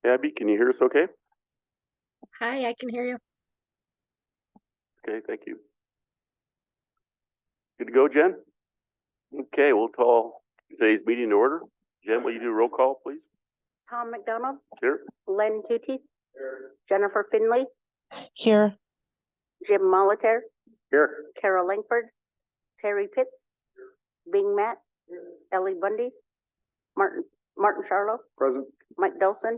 Abby, can you hear us okay? Hi, I can hear you. Okay, thank you. Good to go, Jen? Okay, we'll call today's meeting to order. Jen, will you do a roll call, please? Tom McDonald, Here. Len Tucci, Jennifer Finley, Here. Jim Molitor, Here. Carol Langford, Terry Pitts, Bing Matt, Ellie Bundy, Martin Charlo, Present. Mike Delson,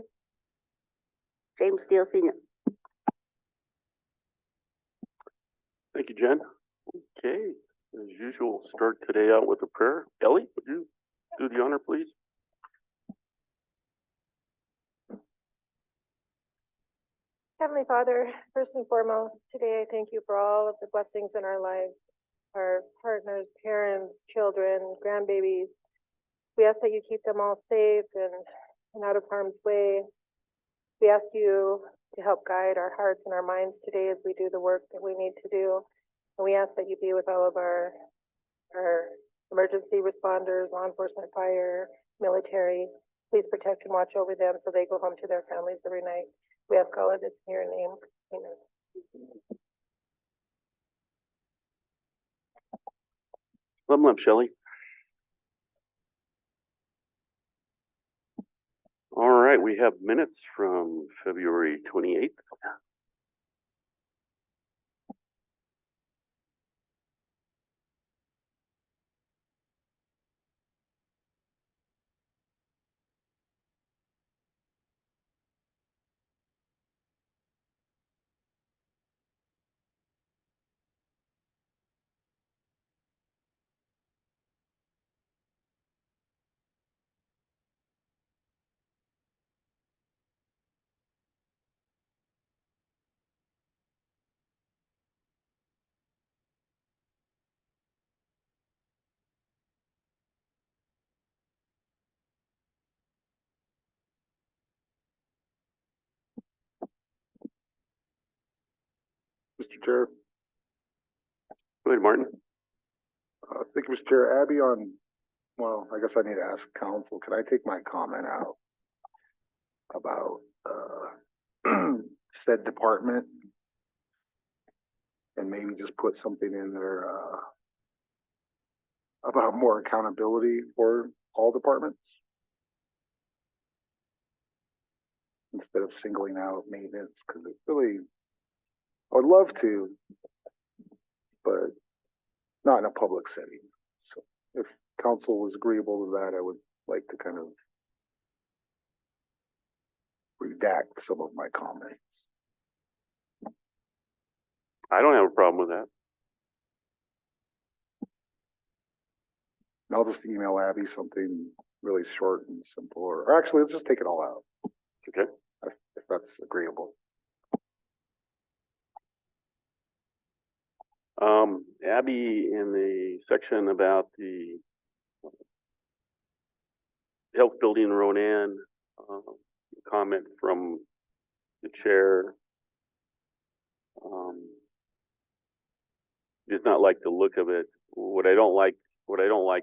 James Steele Sr. Thank you, Jen. Okay, as usual, we'll start today out with a prayer. Ellie, would you do the honor, please? Heavenly Father, first and foremost, today I thank you for all of the blessings in our lives, our partners, parents, children, grandbabies. We ask that you keep them all safe and out of harm's way. We ask you to help guide our hearts and our minds today as we do the work that we need to do. And we ask that you be with all of our emergency responders, law enforcement, fire, military. Please protect and watch over them so they go home to their families every night. We ask all of this in your name. Amen. Level up, Shelley. All right, we have minutes from February 28th. Mr. Chair. Go ahead, Martin. Thank you, Mr. Chair. Abby, well, I guess I need to ask council, can I take my comment out about said department and maybe just put something in there about more accountability for all departments instead of singling out maintenance? Because it's really, I would love to, but not in a public setting. So if council was agreeable to that, I would like to kind of redact some of my comments. I don't have a problem with that. And I'll just email Abby something really short and simple, or actually, let's just take it all out. Okay. If that's agreeable. Abby, in the section about the health building in Ronan, comment from the chair, does not like the look of it. What I don't like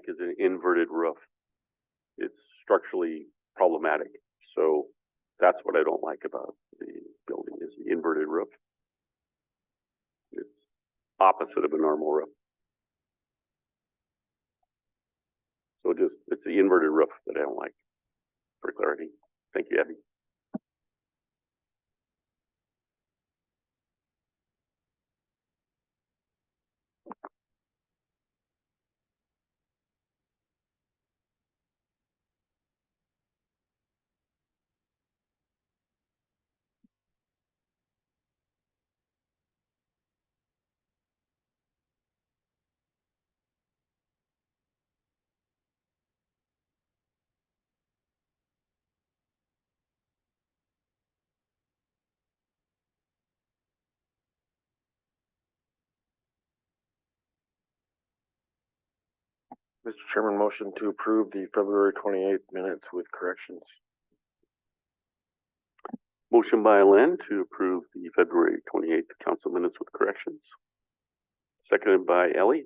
is an inverted roof. It's structurally problematic. So that's what I don't like about the building is the inverted roof. It's opposite of a normal roof. So it's the inverted roof that I don't like, for clarity. Thank you, Abby. Mr. Chairman, motion to approve the February 28th minutes with corrections. Motion by Len to approve the February 28th council minutes with corrections. Seconded by Ellie.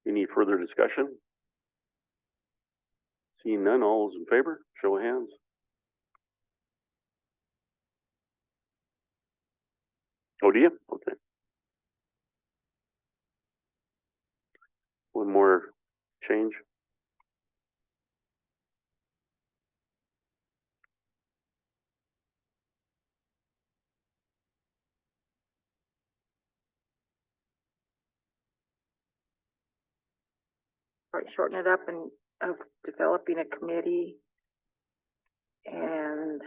Any further discussion? Seeing none, all those in favor, show of hands. Oh, do you? Okay. One more change. Probably shorten it up and of developing a committee and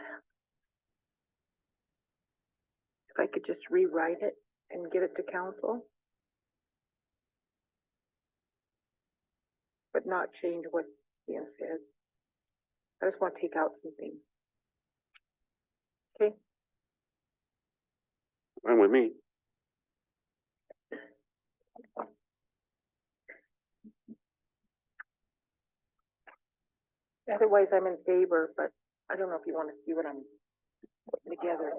if I could just rewrite it and give it to council. But not change what Ian said. I just want to take out some things. Okay, Fine with me. otherwise I'm in favor, but I don't know if you want to see what I'm putting together.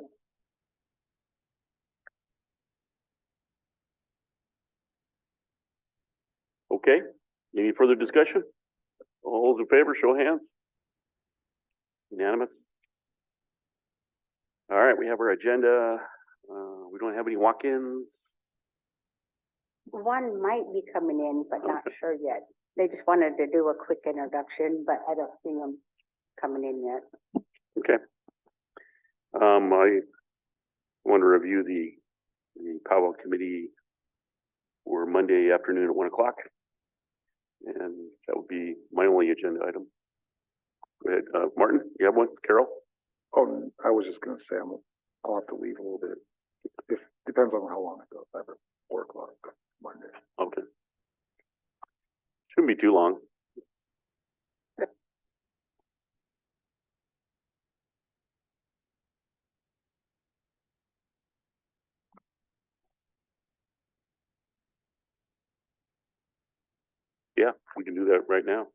Okay. Any further discussion? All those in favor, show of hands. Unanimous. All right, we have our agenda. We don't have any walk-ins. One might be coming in, but not sure yet. They just wanted to do a quick introduction, but I don't see them coming in yet. Okay. I want to review the powwow committee for Monday afternoon at 1 o'clock. And that would be my only agenda item. Go ahead, Martin, you have one? Carol? Oh, I was just gonna say, I'll have to leave a little bit. If, depends on how long it goes. I have a 4 o'clock Monday. Okay. Shouldn't be too long. Yeah, we can do that right now.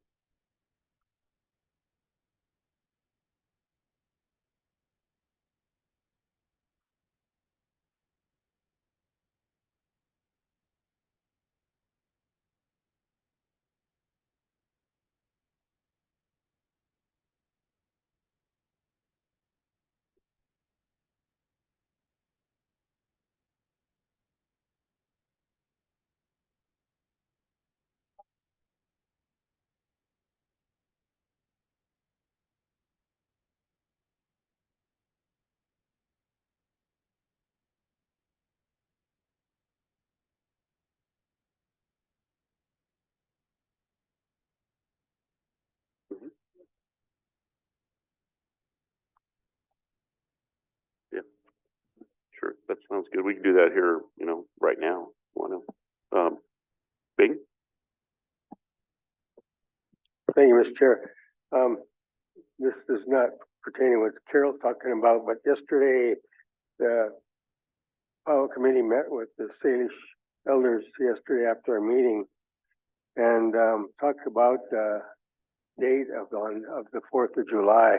Mhm. Yeah, sure. That sounds good. We can do that here, right now. Want to, Bing? Thank you, Mr. Chair. This is not pertaining to what Carol's talking about, but yesterday, the Powell Committee met with the Salish elders yesterday after our meeting and talked about the date of the 4th of July.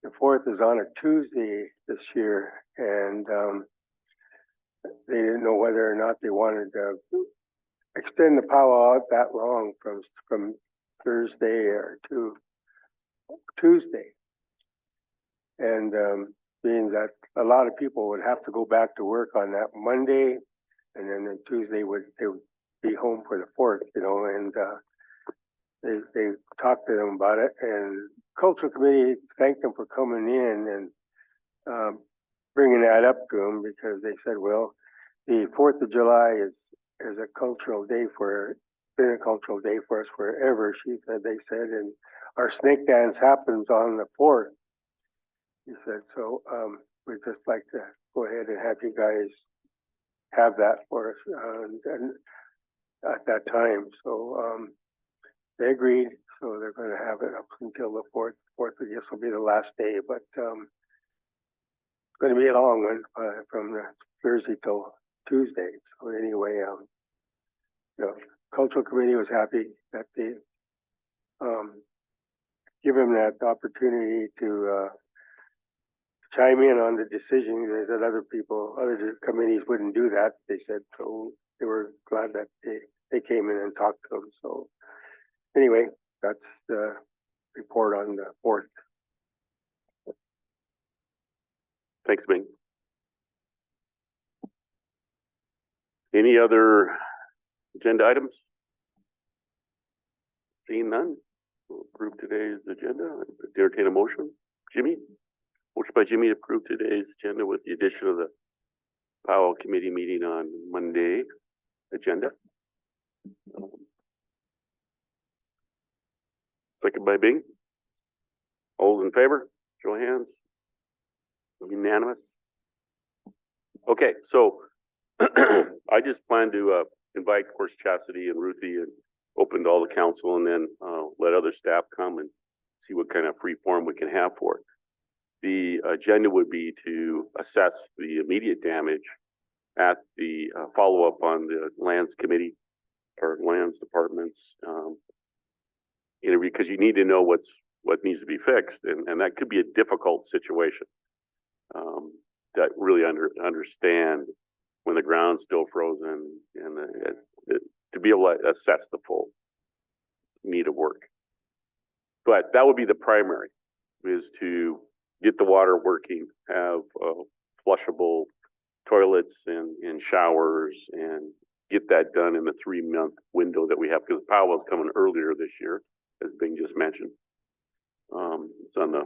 The 4th is on a Tuesday this year, and they didn't know whether or not they wanted to extend the powwow out that long from Thursday or to Tuesday. And being that a lot of people would have to go back to work on that Monday, and then on Tuesday they would be home for the 4th, and they talked to them about it, and cultural committee thanked them for coming in and bringing that up to them, because they said, well, the 4th of July is a cultural day been a cultural day for us forever. They said, and our snake dance happens on the 4th. He said, so we'd just like to go ahead and have you guys have that for us and at that time. So they agreed. So they're going to have it up until the 4th. 4th, I guess, will be the last day, but it's going to be a long one from the Thursday till Tuesday. So anyway, cultural committee was happy that they give him that opportunity to chime in on the decision. They said other committees wouldn't do that. They said, so they were glad that they came in and talked to them. So anyway, that's the report on the 4th. Thanks, Bing. Any other agenda items? Seeing none, we'll approve today's agenda. Entertain a motion. Jimmy? Motion by Jimmy to approve today's agenda with the addition of the Powell Committee meeting on Monday agenda. Second by Bing. All those in favor, show of hands. Unanimous. Okay, so I just plan to invite, of course, Chastity and Ruthie and open to all the council, and then let other staff come and see what kind of free form we can have for it. The agenda would be to assess the immediate damage at the follow-up on the lands committee or lands departments, because you need to know what needs to be fixed, and that could be a difficult situation. That really understand when the ground's still frozen and to be able to assess the full need of work. But that would be the primary, is to get the water working, have flushable toilets and showers, and get that done in the 3-month window that we have, because Powell's coming earlier this year, as Bing just mentioned. It's on the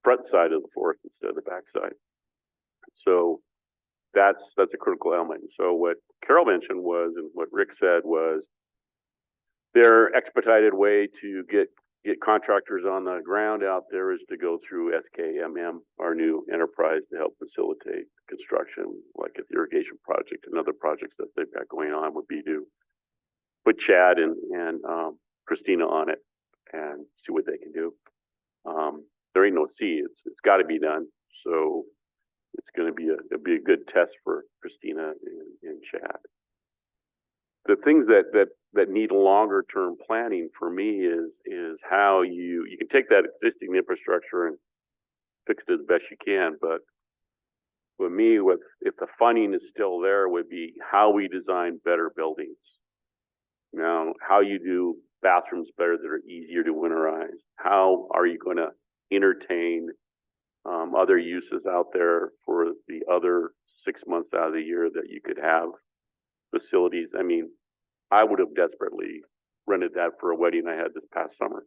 front side of the forest instead of the back side. So that's a critical element. So what Carol mentioned was, and what Rick said was, their expedited way to get contractors on the ground out there is to go through SKMM, our new enterprise, to help facilitate construction, like at the irrigation project and other projects that they've got going on, would be to put Chad and Christina on it and see what they can do. There ain't no C, it's got to be done. So it's going to be a good test for Christina and Chad. The things that need longer term planning for me is how you can take that existing infrastructure and fix it as best you can. But for me, if the funding is still there, would be how we design better buildings. Now, how you do bathrooms better that are easier to winterize. How are you going to entertain other uses out there for the other 6 months out of the year that you could have facilities? I mean, I would have desperately rented that for a wedding I had this past summer.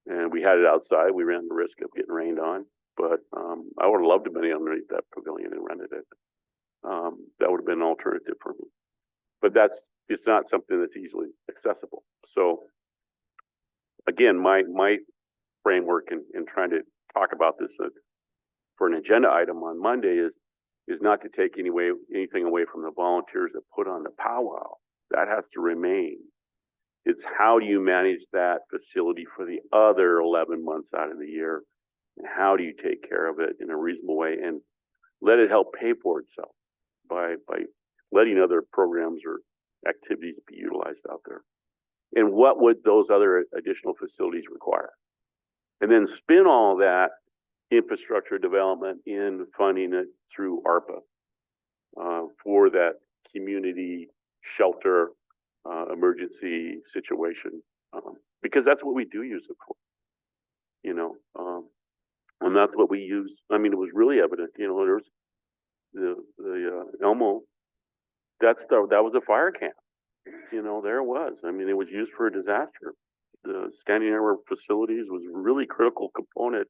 And we had it outside. We ran the risk of getting rained on, but I would have loved to have been underneath that pavilion and rented it. That would have been an alternative for me. But it's not something that's easily accessible. So again, my framework in trying to talk about this for an agenda item on Monday is not to take anything away from the volunteers that put on the powwow. That has to remain. It's how do you manage that facility for the other 11 months out of the year, and how do you take care of it in a reasonable way and let it help pay for itself by letting other programs or activities be utilized out there. And what would those other additional facilities require? And then spin all that infrastructure development in funding it through ARPA for that community shelter emergency situation, because that's what we do use it for, and that's what we use. I mean, it was really evident, there's the Elmo, that was a fire camp, there it was. I mean, it was used for a disaster. The standing armor facilities was a really critical component.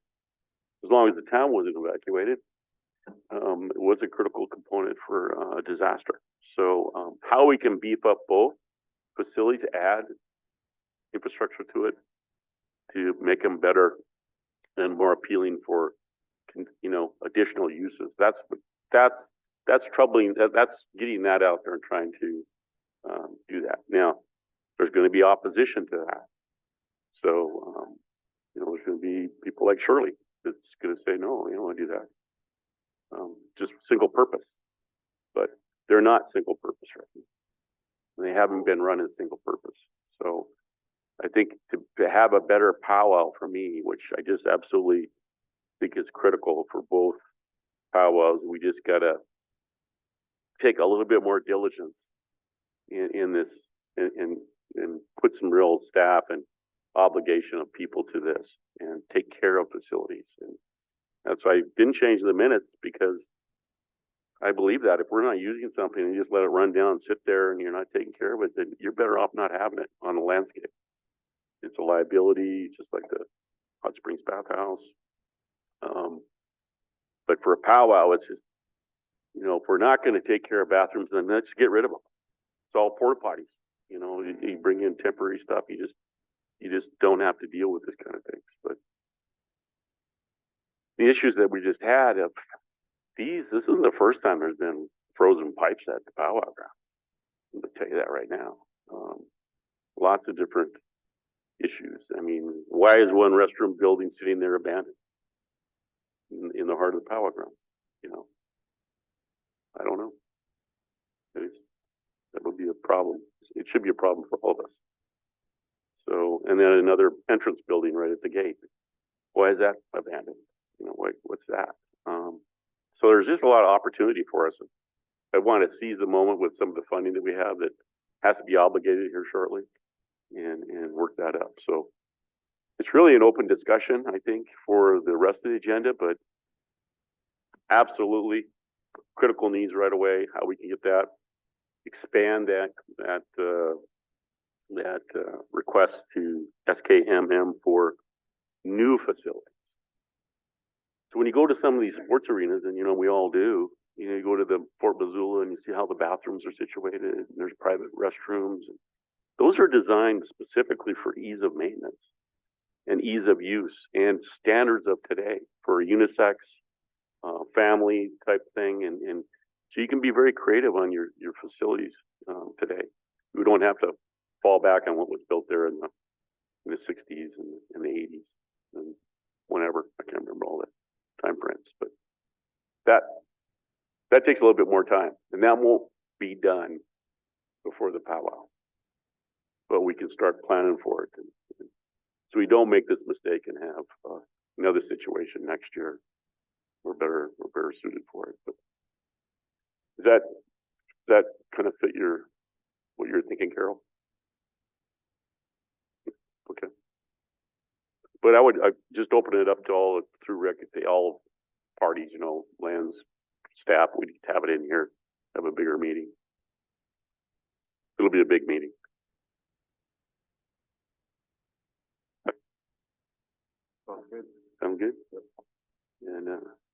As long as the town wasn't evacuated, it was a critical component for a disaster. So how we can beef up both facilities, add infrastructure to it to make them better and more appealing for, additional uses. That's troubling. That's getting that out there and trying to do that. Now, there's going to be opposition to that. So, there's going to be people like Shirley that's going to say, no, you don't want to do that. Just single purpose. But they're not single purpose right now. They haven't been run as single purpose. So I think to have a better powwow for me, which I just absolutely think is critical for both powwows, we just got to take a little bit more diligence in this and put some real staff and obligation of people to this and take care of facilities. And that's why I didn't change the minutes, because I believe that if we're not using something and you just let it run down and sit there and you're not taking care of it, then you're better off not having it on the landscape. It's a liability, just like the hot springs bathhouse. But for a powwow, it's just, you know, if we're not going to take care of bathrooms, then let's get rid of them. It's all porta potties. You know, you bring in temporary stuff. You just don't have to deal with this kind of things. But the issues that we just had of this isn't the first time there's been frozen pipes at the powwow ground. I'm gonna tell you that right now. Lots of different issues. I mean, why is one restroom building sitting there abandoned in the heart of the powwow grounds? You know, I don't know. That would be a problem. It should be a problem for all of us. So, and then another entrance building right at the gate. Why is that abandoned? You know, what's that? So there's just a lot of opportunity for us. I want to seize the moment with some of the funding that we have that has to be obligated here shortly and work that up. So it's really an open discussion, I think, for the rest of the agenda, but absolutely critical needs right away, how we can get that, expand that request to SKMM for new facilities. So when you go to some of these sports arenas, and you know we all do, you know, you go to the Fort Missoula and you see how the bathrooms are situated. And there's private restrooms. Those are designed specifically for ease of maintenance and ease of use and standards of today for a unisex, family type thing. And so you can be very creative on your facilities today. We don't have to fall back on what was built there in the 60s and the 80s and whenever. I can't remember all the time frames, but that takes a little bit more time, and that won't be done before the powwow. But we can start planning for it, so we don't make this mistake and have another situation next year. We're better suited for it. But does that kind of fit what you're thinking, Carol? Okay. But I just open it up to all all parties, you know, lands, staff. We need to have it in here, have a bigger meeting. It'll be a big meeting. Sounds good. Sound good?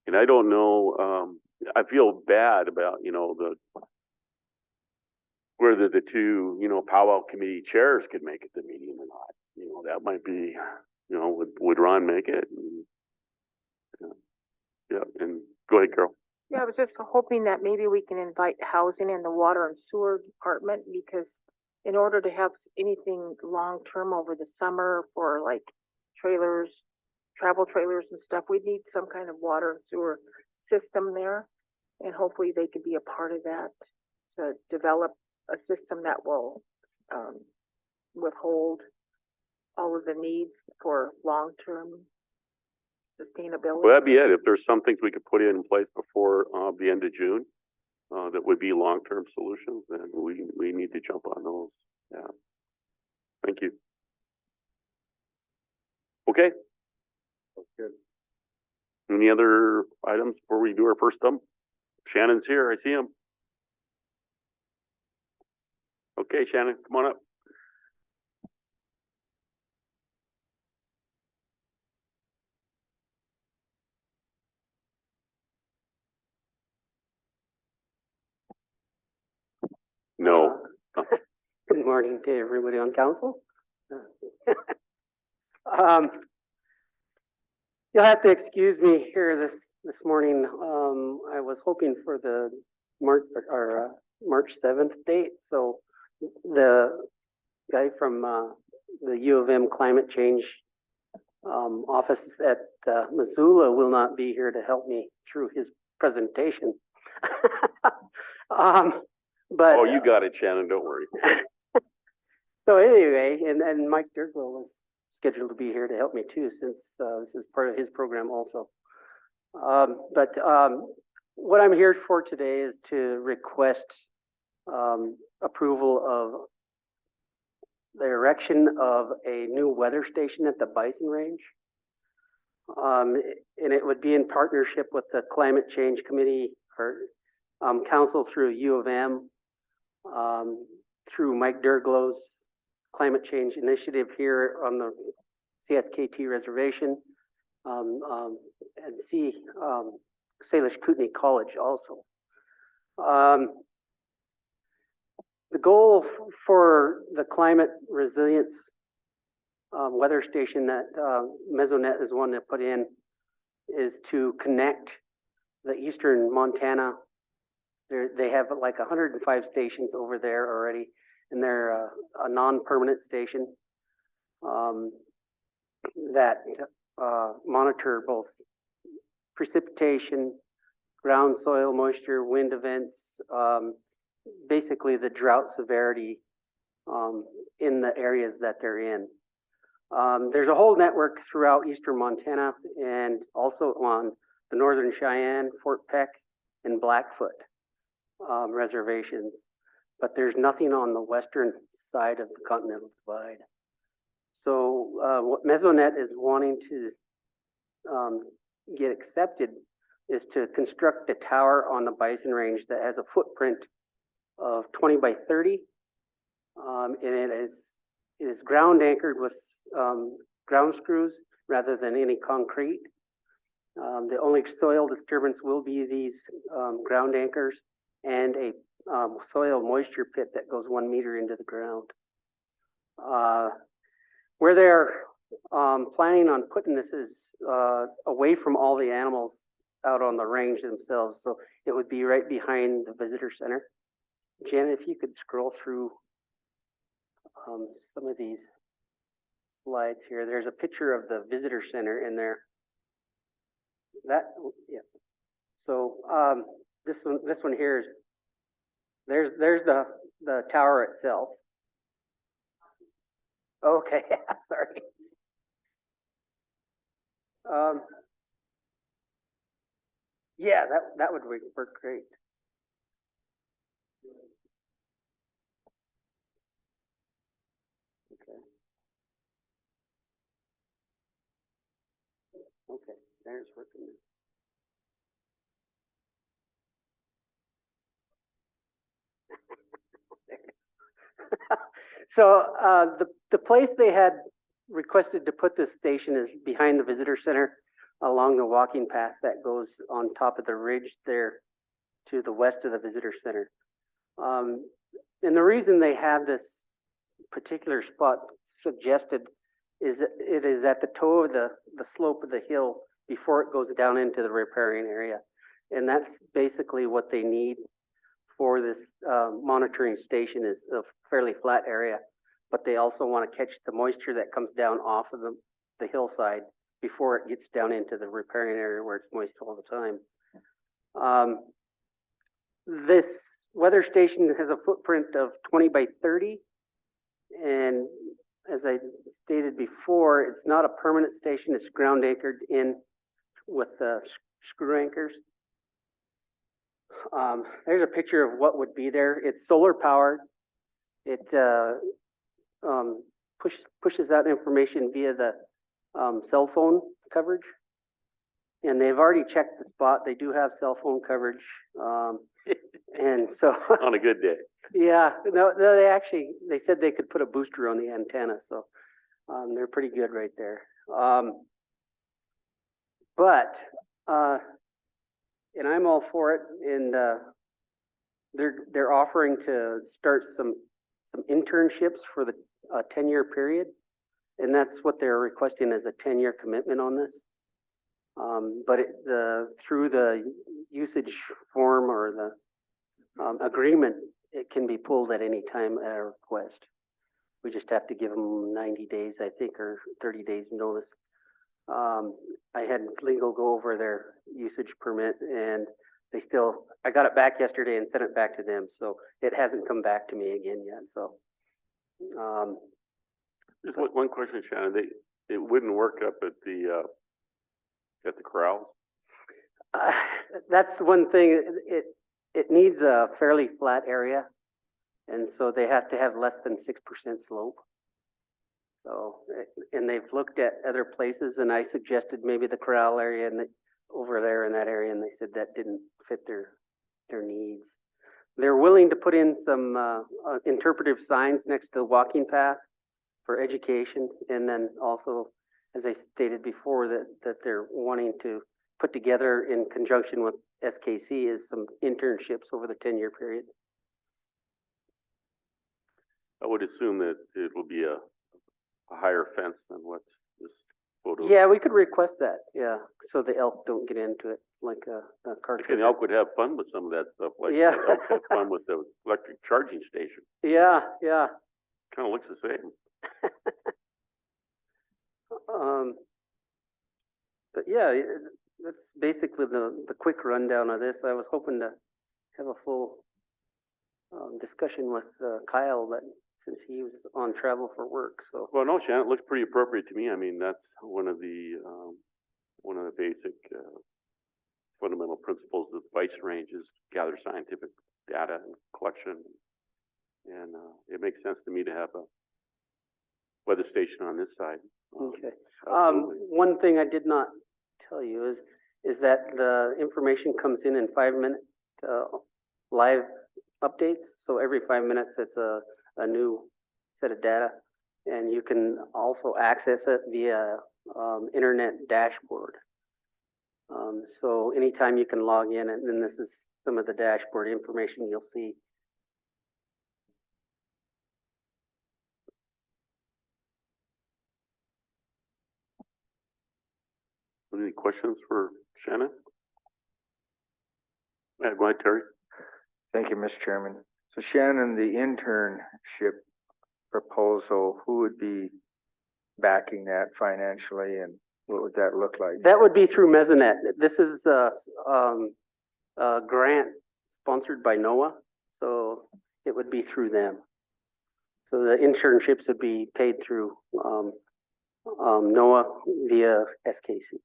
And I don't know, I feel bad about, you know, whether the two, you know, powwow committee chairs could make it to the meeting or not. You know, that might be, you know, would Ron make it? Yeah, and go ahead, Carol. Yeah, I was just hoping that maybe we can invite housing and the water and sewer department, because in order to have anything long-term over the summer for like trailers, travel trailers and stuff, we need some kind of water and sewer system there. And hopefully they could be a part of that to develop a system that will withhold all of the needs for long-term sustainability. Well, that'd be it. If there's some things we could put in place before the end of June that would be long-term solutions, then we need to jump on those. Yeah. Thank you. Okay. That's good. Any other items before we do our first thumb? Shannon's here. I see him. Okay, Shannon, come on up. No. Good morning to everybody on council. You'll have to excuse me here this morning. I was hoping for the March 7th date. So the guy from the U of M climate change office at Missoula will not be here to help me through his presentation. But oh, you got it, Shannon. Don't worry. So anyway, and Mike Dirkwell was scheduled to be here to help me too, since this is part of his program also. But what I'm here for today is to request approval of the erection of a new weather station at the Bison Range. And it would be in partnership with the Climate Change Committee, or council through U of M, through Mike Durglow's climate change initiative here on the CSKT reservation, and Salish Kootenai College also. The goal for the climate resilience weather station that Mesonet is one that put in is to connect the eastern Montana. They have like 105 stations over there already, and they're a non-permanent station that monitor both precipitation, ground soil moisture, wind events, basically the drought severity in the areas that they're in. There's a whole network throughout eastern Montana and also on the Northern Cheyenne, Fort Peck, and Blackfoot reservations, but there's nothing on the western side of the Continental Divide. So what Mesonet is wanting to get accepted is to construct a tower on the Bison Range that has a footprint of 20 by 30, and it is ground anchored with ground screws rather than any concrete. The only soil disturbance will be these ground anchors and a soil moisture pit that goes 1 meter into the ground. Where they're planning on putting this is away from all the animals out on the range themselves, so it would be right behind the visitor center. Jen, if you could scroll through some of these slides here. There's a picture of the visitor center in there. That, yeah. So this one here is there's the tower itself. Okay, sorry. Yeah, that would work great. Okay. Okay, there's working. So the place they had requested to put this station is behind the visitor center along the walking path that goes on top of the ridge there to the west of the visitor center. And the reason they have this particular spot suggested is that it is at the toe of the slope of the hill before it goes down into the riparian area. And that's basically what they need for this monitoring station, is a fairly flat area, but they also want to catch the moisture that comes down off of the hillside before it gets down into the riparian area where it's moist all the time. This weather station has a footprint of 20 by 30, and as I stated before, it's not a permanent station. It's ground anchored in with screw anchors. There's a picture of what would be there. It's solar powered. It pushes out information via the cell phone coverage, and they've already checked the spot. They do have cell phone coverage, and so On a good day. yeah, no, they said they could put a booster on the antenna, so they're pretty good right there. And I'm all for it, and they're offering to start some internships for the 10-year period, and that's what they're requesting, is a 10-year commitment on this. But through the usage form or the agreement, it can be pulled at any time at our request. We just have to give them 90 days, I think, or 30 days notice. I had legal go over their usage permit, and I got it back yesterday and sent it back to them, so it hasn't come back to me again yet. So, Just one question, Shannon. It wouldn't work up at the corrals. that's one thing. It needs a fairly flat area, and so they have to have less than 6% slope. So, and they've looked at other places, and I suggested maybe the corral area and over there in that area, and they said that didn't fit their their needs. They're willing to put in some, interpretive signs next to the walking path for education, and then also, as I stated before, that they're wanting to put together in conjunction with SKC is some internships over the 10-year period. I would assume that it will be a higher fence than what's this photo. Yeah, we could request that, yeah, so the elk don't get into it like a car. And elk would have fun with some of that stuff, like Yeah. elk had fun with the electric charging station. Yeah, yeah. Kind of looks the same. But yeah, that's basically the quick rundown of this. I was hoping to have a full discussion with Kyle, but since he was on travel for work, so. Well, no, Shannon, it looks pretty appropriate to me. I mean, that's one of the basic fundamental principles of the bison range is gather scientific data and collection. And it makes sense to me to have a weather station on this side. Okay. Absolutely. One thing I did not tell you is that the information comes in 5-minute live updates. So every 5 minutes, it's a new set of data, and you can also access it via internet dashboard. So anytime you can log in, and then this is some of the dashboard information you'll see. Any questions for Shannon? Yeah, go ahead, Terry. Thank you, Mr. Chairman. So Shannon, the internship proposal, who would be backing that financially, and what would that look like? That would be through Mesonet. This is a grant sponsored by NOAA, so it would be through them. So the internships would be paid through NOAA via SKC.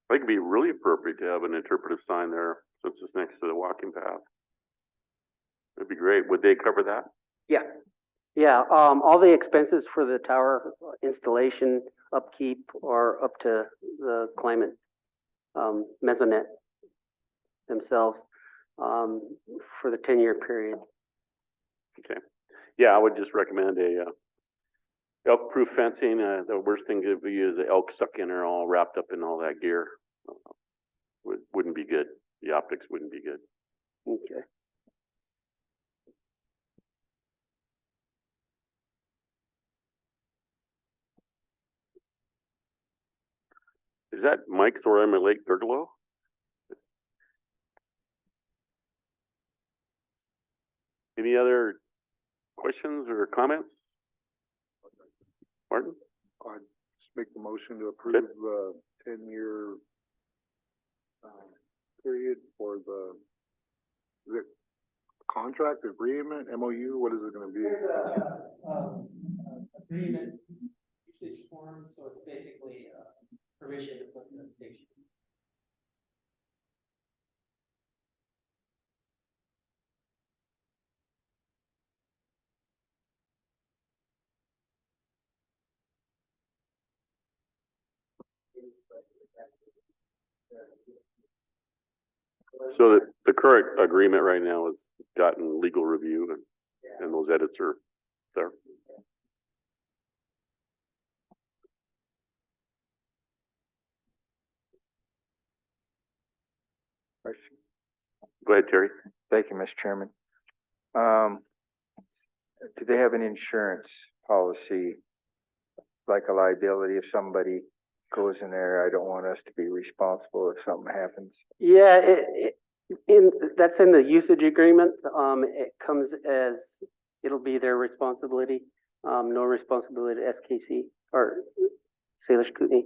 I think it'd be really appropriate to have an interpretive sign there since it's next to the walking path. That'd be great. Would they cover that? Yeah, yeah. All the expenses for the tower installation, upkeep, are up to the climate Mesonet themselves for the 10-year period. Okay. Yeah, I would just recommend a elk-proof fencing. The worst thing could be is the elk stuck in there all wrapped up in all that gear. Wouldn't be good. The optics wouldn't be good. Okay. Is that Mike's or Emma Lake Bergalow? Any other questions or comments? Martin? I'd just make the motion to approve the 10-year period for the contract agreement, MOU, what is it gonna be? There's a agreement usage form, so it's basically permission to put in the station. So the current agreement right now has gotten legal review and those edits are there. Go ahead, Terry. Thank you, Mr. Chairman. Do they have an insurance policy, like a liability if somebody goes in there? I don't want us to be responsible if something happens. Yeah, that's in the usage agreement. It comes as, it'll be their responsibility, no responsibility to SKC or Salish Kootenai.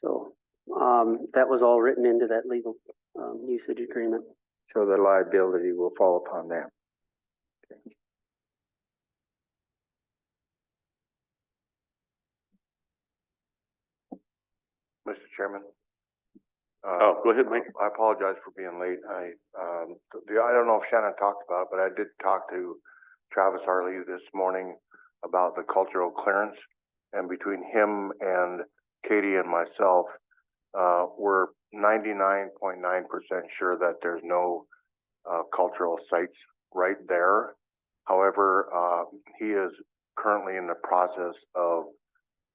So, that was all written into that legal, usage agreement. So the liability will fall upon them. Mr. Chairman. Oh, go ahead, Mike. I apologize for being late. I don't know if Shannon talked about it, but I did talk to Travis Harley this morning about the cultural clearance. And between him and Katie and myself, we're 99.9% sure that there's no cultural sites right there. However, he is currently in the process of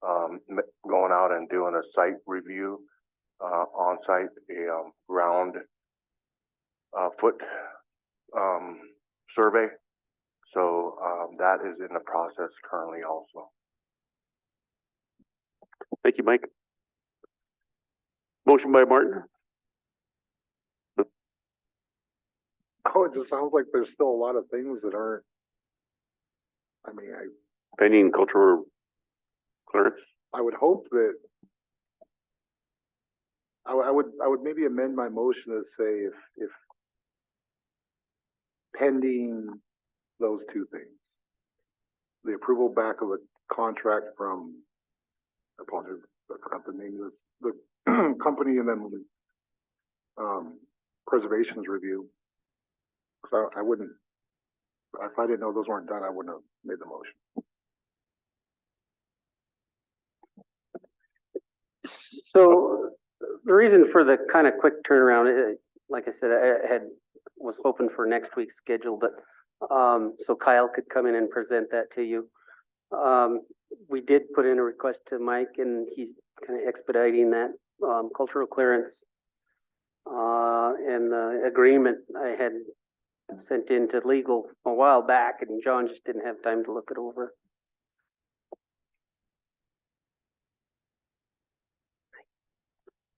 going out and doing a site review on site, a ground foot survey. So that is in the process currently also. Thank you, Mike. Motion by Martin, Oh, it just sounds like there's still a lot of things that aren't, I mean, pending cultural clearance. I would hope that I would maybe amend my motion to say if pending those two things, the approval back of the contract from, I apologize, I forgot the name of the company, and then preservations review. So I wouldn't, if I didn't know those weren't done, I wouldn't have made the motion. So the reason for the kind of quick turnaround, like I said, I was hoping for next week's schedule, but so Kyle could come in and present that to you. We did put in a request to Mike, and he's kind of expediting that cultural clearance and the agreement I had sent into legal a while back, and John just didn't have time to look it over.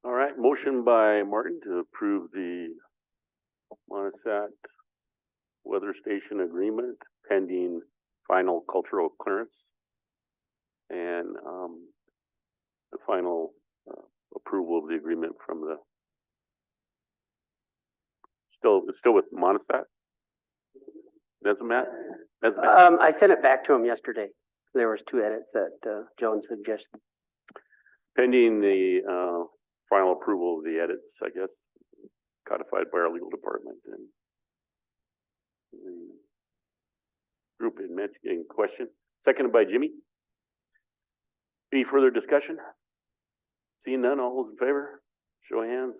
All right, motion by Martin to approve the Monisat weather station agreement pending final cultural clearance and the final approval of the agreement from the it's still with Monisat. Mesomat? I sent it back to him yesterday. There was 2 edits that John suggested. Pending the final approval of the edits, I guess, codified by our legal department and the group in question. Seconded by Jimmy. Any further discussion? Seeing none, all those in favor? Show of hands.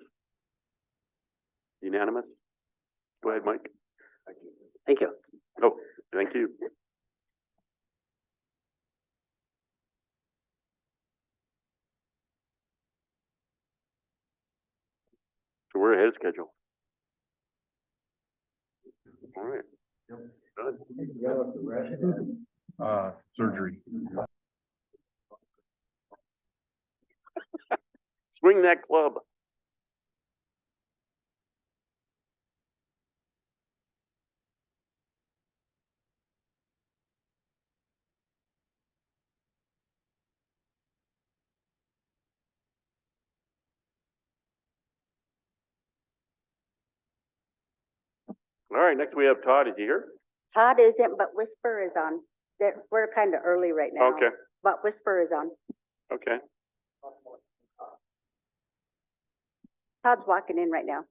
Unanimous. Go ahead, Mike. Thank you. Oh, thank you. So we're ahead of schedule. All right. Good. Surgery. Swing that club. All right, next we have Todd. Is he here? Todd isn't, but Whisper is on. We're kind of early right now. Okay, But Whisper is on. okay. Todd's walking in right now.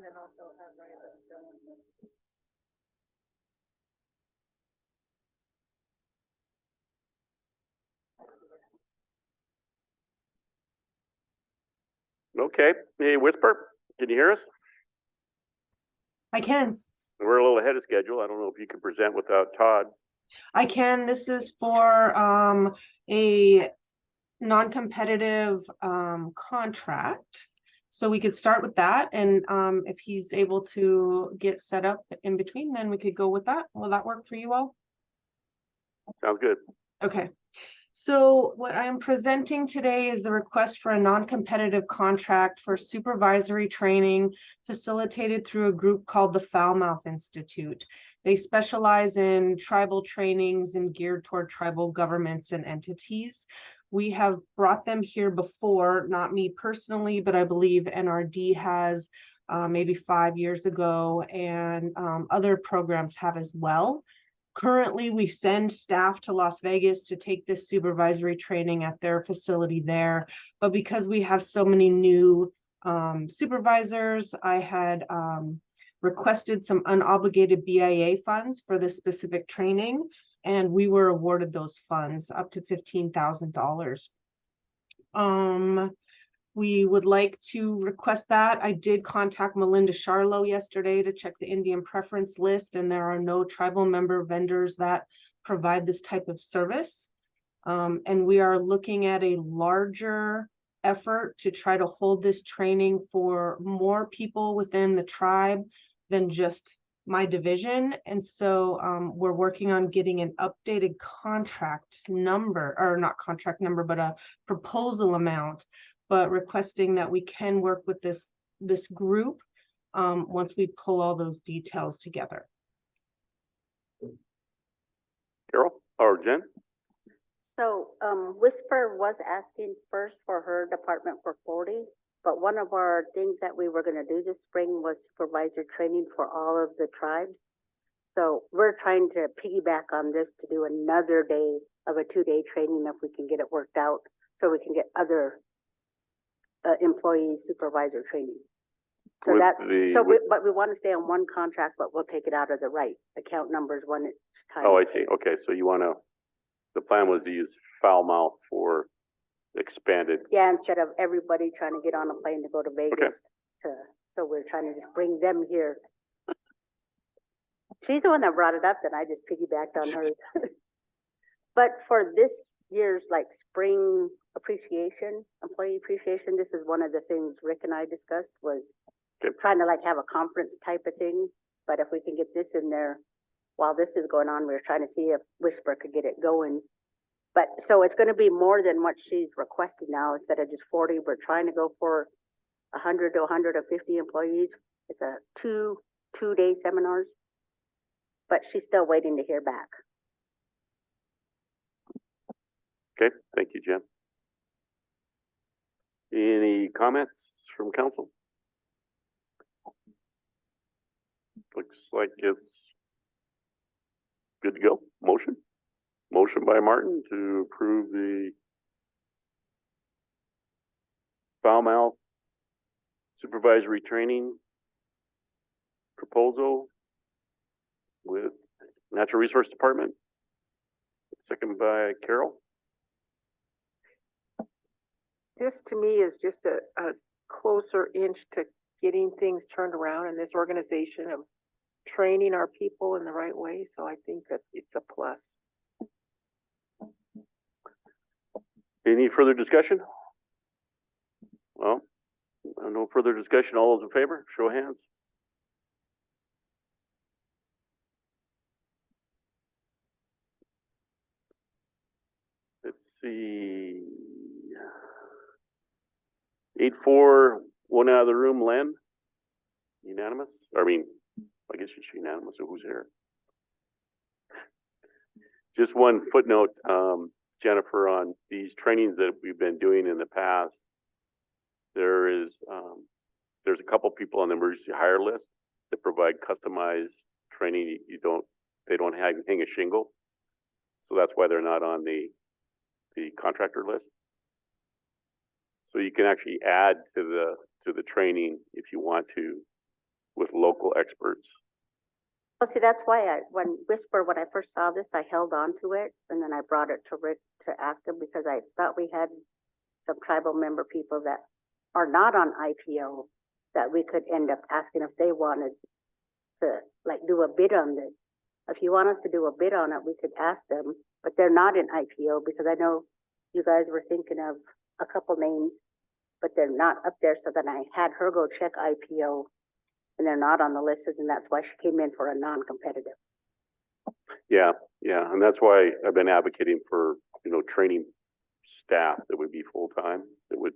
then also have Ryan. Okay, hey, Whisper, can you hear us? I can. We're a little ahead of schedule. I don't know if you can present without Todd. I can. This is for a non-competitive contract. So we could start with that, and if he's able to get set up in between, then we could go with that. Will that work for you all? Sounds good. Okay. So what I'm presenting today is a request for a non-competitive contract for supervisory training facilitated through a group called the Foulmouth Institute. They specialize in tribal trainings and geared toward tribal governments and entities. We have brought them here before, not me personally, but I believe NRD has maybe 5 years ago, and other programs have as well. Currently, we send staff to Las Vegas to take this supervisory training at their facility there. But because we have so many new supervisors, I had requested some unobligated BIA funds for this specific training, and we were awarded those funds up to $15,000. We would like to request that. I did contact Melinda Charlo yesterday to check the Indian preference list, and there are no tribal member vendors that provide this type of service. And we are looking at a larger effort to try to hold this training for more people within the tribe than just my division. And so we're working on getting an updated contract number, or not contract number, but a proposal amount, but requesting that we can work with this group once we pull all those details together. Carol or Jen? So, Whisper was asking first for her department for 40, but one of our things that we were gonna do this spring was supervisor training for all of the tribes. So we're trying to piggyback on this to do another day of a 2-day training if we can get it worked out, so we can get other employee supervisor training. So With that's, the- so with- but we want to stay on one contract, but we'll take it out of the right account numbers when it's time. Oh, I see. Okay, so you want to, the plan was to use Foulmouth for expanded. Yeah, instead of everybody trying to get on a plane to go to Vegas. Okay. So we're trying to just bring them here. She's the one that brought it up, and I just piggybacked on hers. But for this year's like spring appreciation, employee appreciation, this is one of the things Rick and I discussed, was Okay. trying to like have a conference type of thing. But if we can get this in there while this is going on, we're trying to see if Whisper could get it going. But so it's going to be more than what she's requesting now. Instead of just 40, we're trying to go for 100 to 150 employees. It's a two-day seminars, but she's still waiting to hear back. Okay, thank you, Jen. Any comments from council? Looks like it's good to go. Motion by Martin to approve the Foulmouth supervisory training proposal with Natural Resource Department. Second by Carol. This to me is just a closer inch to getting things turned around in this organization of training our people in the right way. So I think that it's a plus. Any further discussion? Well, no further discussion. All those in favor, show of hands. Let's see. 8-4, one out of the room, Len. Unanimous? I mean, I guess it's unanimous, so who's here? Just one footnote, Jennifer, on these trainings that we've been doing in the past. There's a couple people on the emergency hire list that provide customized training. They don't hang a shingle. So that's why they're not on the contractor list. So you can actually add to the training if you want to, with local experts. Well, see, that's why when I first saw this, I held on to it, and then I brought it to Rick to ask him, because I thought we had some tribal member people that are not on IPO that we could end up asking if they wanted to, like, do a bid on this. If you want us to do a bid on it, we could ask them, but they're not in IPO, because I know you guys were thinking of a couple names, but they're not up there. So then I had her go check IPO, and they're not on the list, and that's why she came in for a non-competitive. Yeah, and that's why I've been advocating for, training staff that would be full-time, that would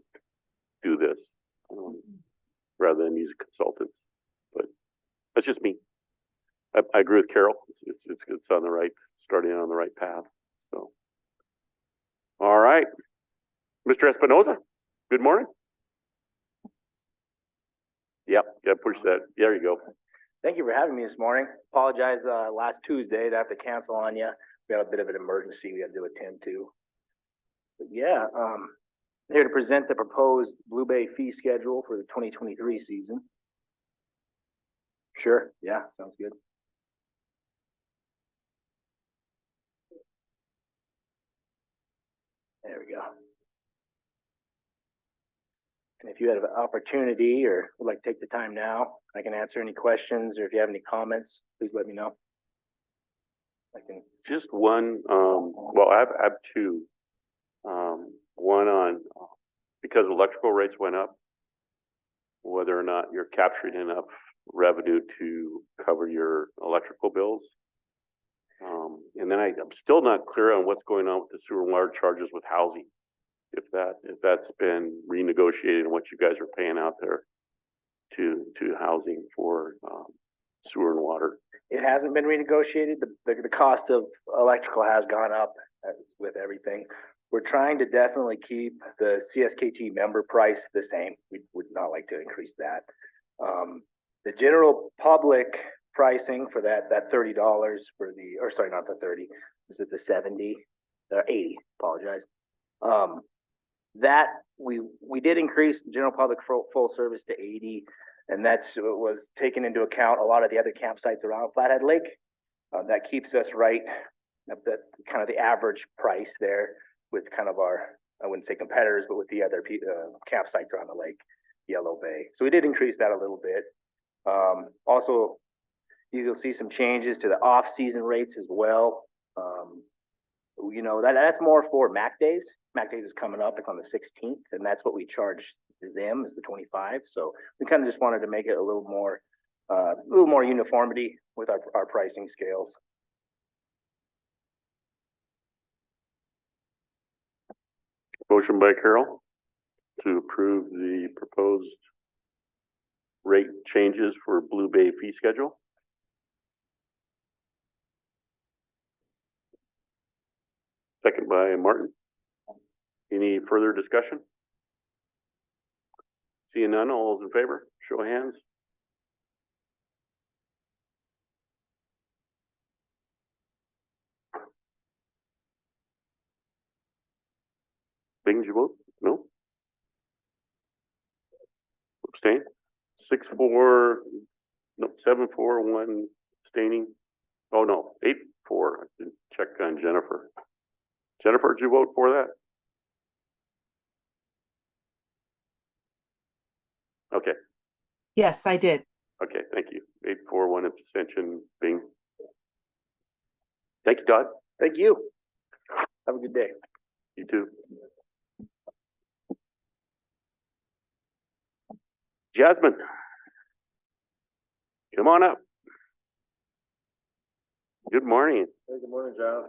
do this, rather than use consultants. But that's just me. I agree with Carol. It's on the right, starting on the right path. So, all right, Mr. Espinoza, good morning. Yep, push that. There you go. Thank you for having me this morning. Apologize, last Tuesday to have to cancel on you. We had a bit of an emergency we had to attend to. But yeah, here to present the proposed Blue Bay fee schedule for the 2023 season. Sure, yeah, sounds good. There we go. And if you have an opportunity or would like to take the time now, I can answer any questions, or if you have any comments, please let me know. I can. Just one, well, I have two. One on, because electrical rates went up, whether or not you're capturing enough revenue to cover your electrical bills. And then I'm still not clear on what's going on with the sewer and water charges with housing. If that's been renegotiated and what you guys are paying out there to housing for sewer and water. It hasn't been renegotiated. The cost of electrical has gone up with everything. We're trying to definitely keep the CSKT member price the same. We would not like to increase that. The general public pricing for that $30 for the, or sorry, not the 30, is it the 70 or 80? Apologize. That we did increase the general public full service to 80, and that's was taken into account a lot of the other campsites around Flathead Lake. That keeps us right at the kind of the average price there with kind of our, I wouldn't say competitors, but with the other campsites around the lake, Yellow Bay. So we did increase that a little bit. Also, you'll see some changes to the off-season rates as well. That's more for MAC days. MAC days is coming up. It's on the 16th, and that's what we charge them is the 25. So we kind of just wanted to make it a little more uniformity with our pricing scales. Motion by Carol to approve the proposed rate changes for Blue Bay fee schedule. Second by Martin. Any further discussion? Seeing none, all those in favor, show of hands. Bing, did you vote? No? Abstain? 6-4, no, 7-4, 1 abstaining. Oh, no, 8-4. I didn't check on Jennifer. Jennifer, did you vote for that? Okay. Yes, I did. Okay, thank you. 8-4, 1 abstention, Bing. Thank you, Todd. Thank you. Have a good day. You too. Jasmine, come on up. Good morning. Hey, good morning, John.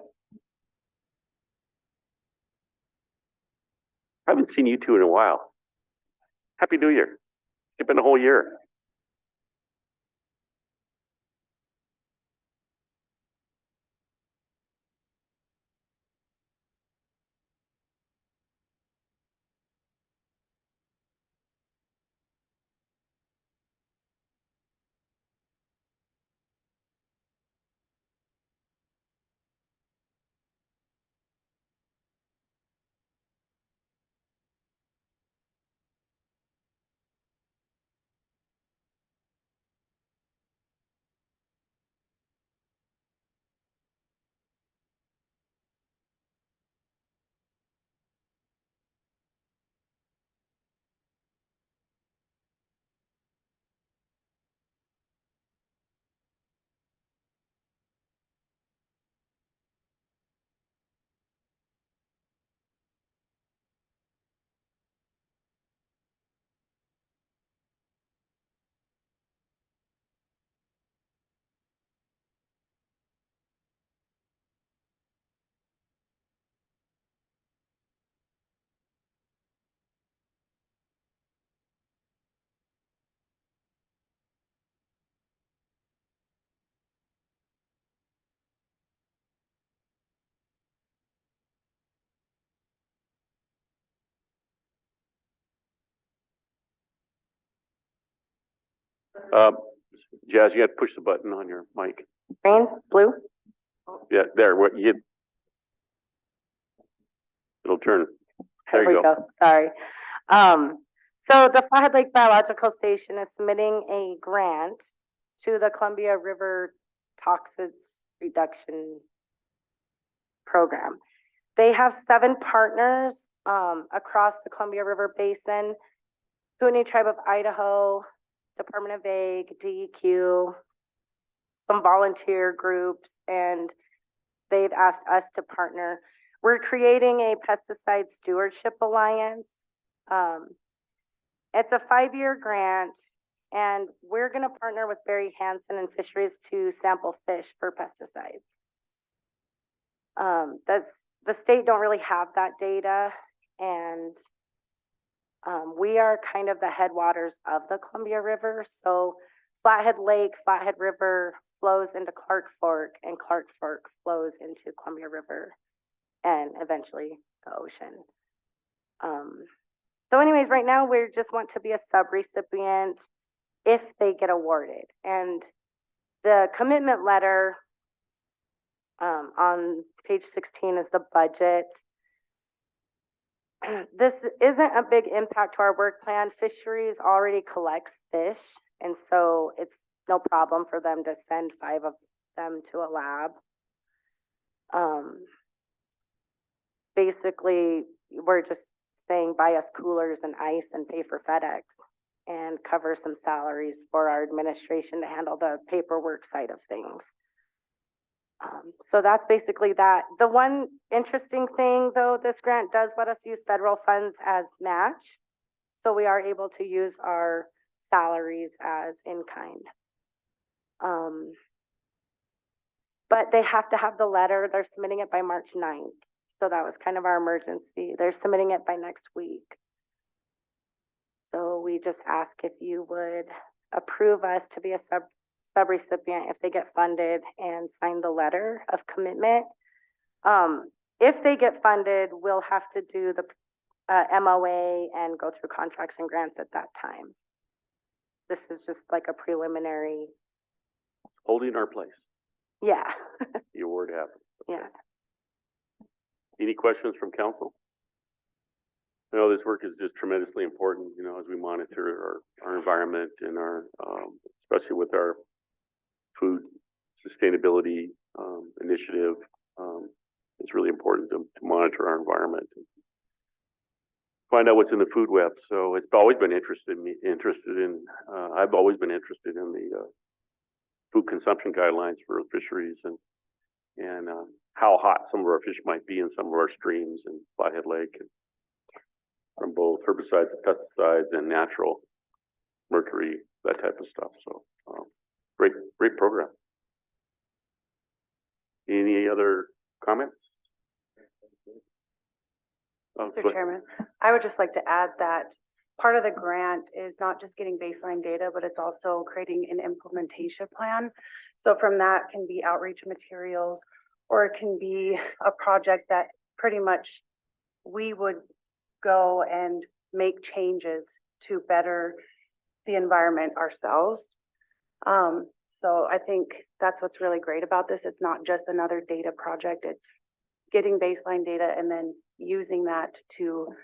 I haven't seen you two in a while. Happy New Year. It's been a whole year. Jazz, you got to push the button on your mic. Green, blue? Yeah, there, what you, it'll turn. There you go. Sorry. So the Flathead Lake Biological Station is submitting a grant to the Columbia River Toxins Reduction Program. They have 7 partners across the Columbia River Basin: Kootenai Tribe of Idaho, Department of Ag, DEQ, some volunteer groups, and they've asked us to partner. We're creating a pesticide stewardship alliance. It's a 5-year grant, and we're going to partner with Barry Hansen and Fisheries to sample fish for pesticides. The state don't really have that data, and we are kind of the headwaters of the Columbia River. So Flathead Lake, Flathead River flows into Clark Fork, and Clark Fork flows into Columbia River and eventually the ocean. So anyways, right now we just want to be a sub-recipient if they get awarded. And the commitment letter on page 16 is the budget. This isn't a big impact to our work plan. Fisheries already collects fish, and so it's no problem for them to send 5 of them to a lab. Basically, we're just saying buy us coolers and ice and pay for FedEx and cover some salaries for our administration to handle the paperwork side of things. So that's basically that. The one interesting thing, though, this grant does let us use federal funds as match. So we are able to use our salaries as in kind. But they have to have the letter. They're submitting it by March 9th. So that was kind of our emergency. They're submitting it by next week. So we just ask if you would approve us to be a sub-recipient if they get funded and sign the letter of commitment. If they get funded, we'll have to do the MOA and go through contracts and grants at that time. This is just like a preliminary. Holding our place. Yeah. The award happens. Yeah. Any questions from council? I know this work is just tremendously important, you know, as we monitor our environment and our, especially with our food sustainability initiative. It's really important to monitor our environment and find out what's in the food web. So it's always been I've always been interested in the food consumption guidelines for fisheries and how hot some of our fish might be in some of our streams in Flathead Lake, and from both herbicides and pesticides and natural mercury, that type of stuff. So great program. Any other comments? Mr. Chairman, I would just like to add that part of the grant is not just getting baseline data, but it's also creating an implementation plan. So from that can be outreach materials, or it can be a project that pretty much we would go and make changes to better the environment ourselves. So I think that's what's really great about this. It's not just another data project. It's getting baseline data and then using that to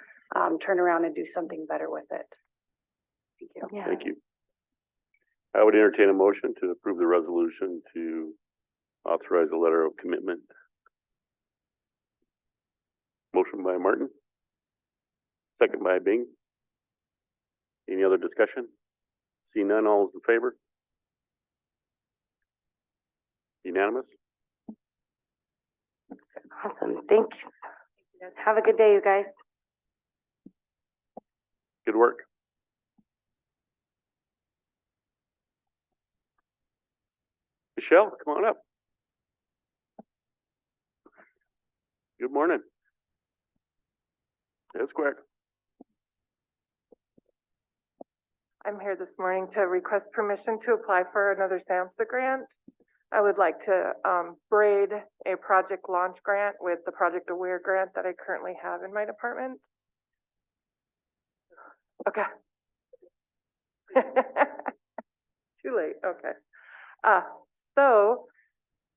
turn around and do something better with it. Thank you. Yeah. Thank you. I would entertain a motion to approve the resolution to authorize a letter of commitment. Motion by Martin. Second by Bing. Any other discussion? See none, all is in favor? Unanimous? Awesome. Thank you. Have a good day, you guys. Good work. Michelle, come on up. Good morning. That's quick. I'm here this morning to request permission to apply for another SAMHSA grant. I would like to braid a project launch grant with the Project Aware grant that I currently have in my department. Okay. Too late, okay. So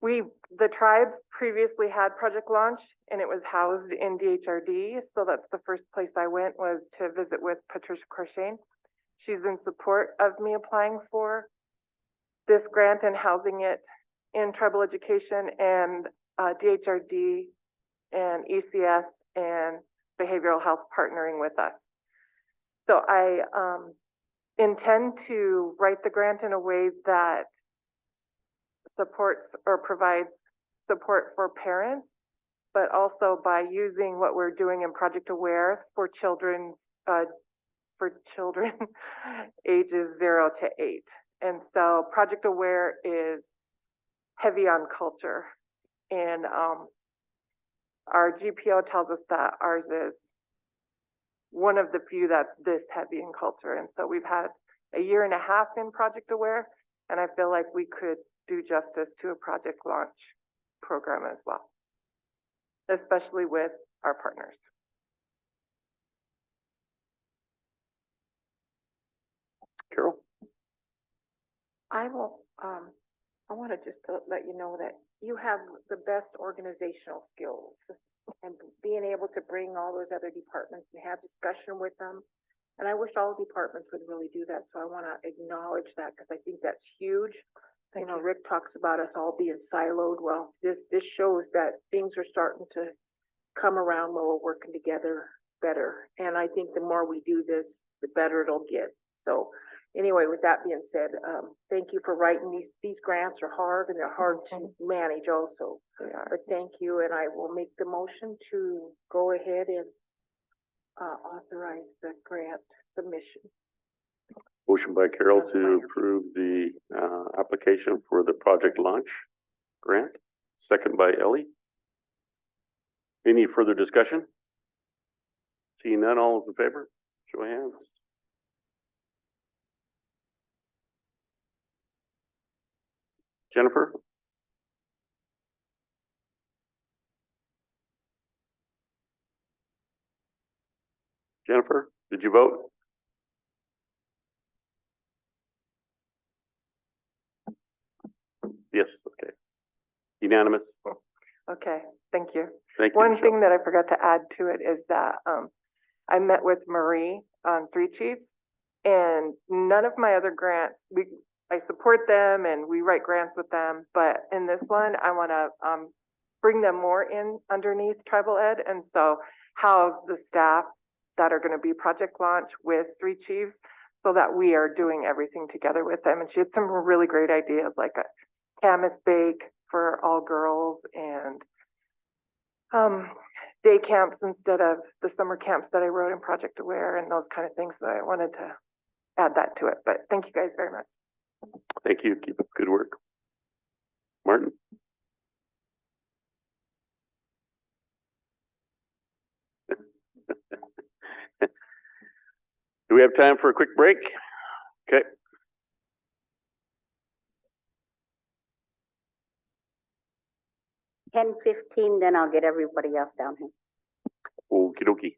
the tribes previously had Project Launch and it was housed in DHRD. So that's the first place I went, was to visit with Patricia Crochane. She's in support of me applying for this grant and housing it in tribal education, and DHRD and ECS and behavioral health partnering with us. So I intend to write the grant in a way that supports or provides support for parents, but also by using what we're doing in Project Aware for children ages 0 to 8. And so Project Aware is heavy on culture, and our GPO tells us that ours is one of the few that's this heavy in culture. And so we've had a year and a half in Project Aware, and I feel like we could do justice to a Project Launch program as well, especially with our partners. Carol? I will, I want to just let you know that you have the best organizational skills, and being able to bring all those other departments and have discussion with them. And I wish all departments would really do that. So I want to acknowledge that, because I think that's huge. You know, Rick talks about us all being siloed. Well, this shows that things are starting to come around where we're working together better. And I think the more we do this, the better it'll get. So anyway, with that being said, thank you for writing these grants are hard, and they're hard to manage also. But thank you, and I will make the motion to go ahead and authorize the grant submission. Motion by Carol to approve the application for the Project Launch grant. Second by Ellie. Any further discussion? Seeing none, all is in favor? Show of hands. Jennifer? Jennifer, did you vote? Yes, okay. Unanimous? Okay, thank you. Thank you. One Michelle. thing that I forgot to add to it is that I met with Marie on Three Chiefs, and none of my other grants, I support them and we write grants with them, but in this one, I want to bring them more in underneath tribal ed, and so house the staff that are going to be Project Launch with Three Chiefs, so that we are doing everything together with them. And she had some really great ideas, like a camas bake for all girls, and day camps instead of the summer camps that I wrote in Project Aware, and those kind of things. So I wanted to add that to it, but thank you guys very much. Thank you. Keep up good work. Martin? Do we have time for a quick break? Okay. 10:15, then I'll get everybody else down here. Okie dokie.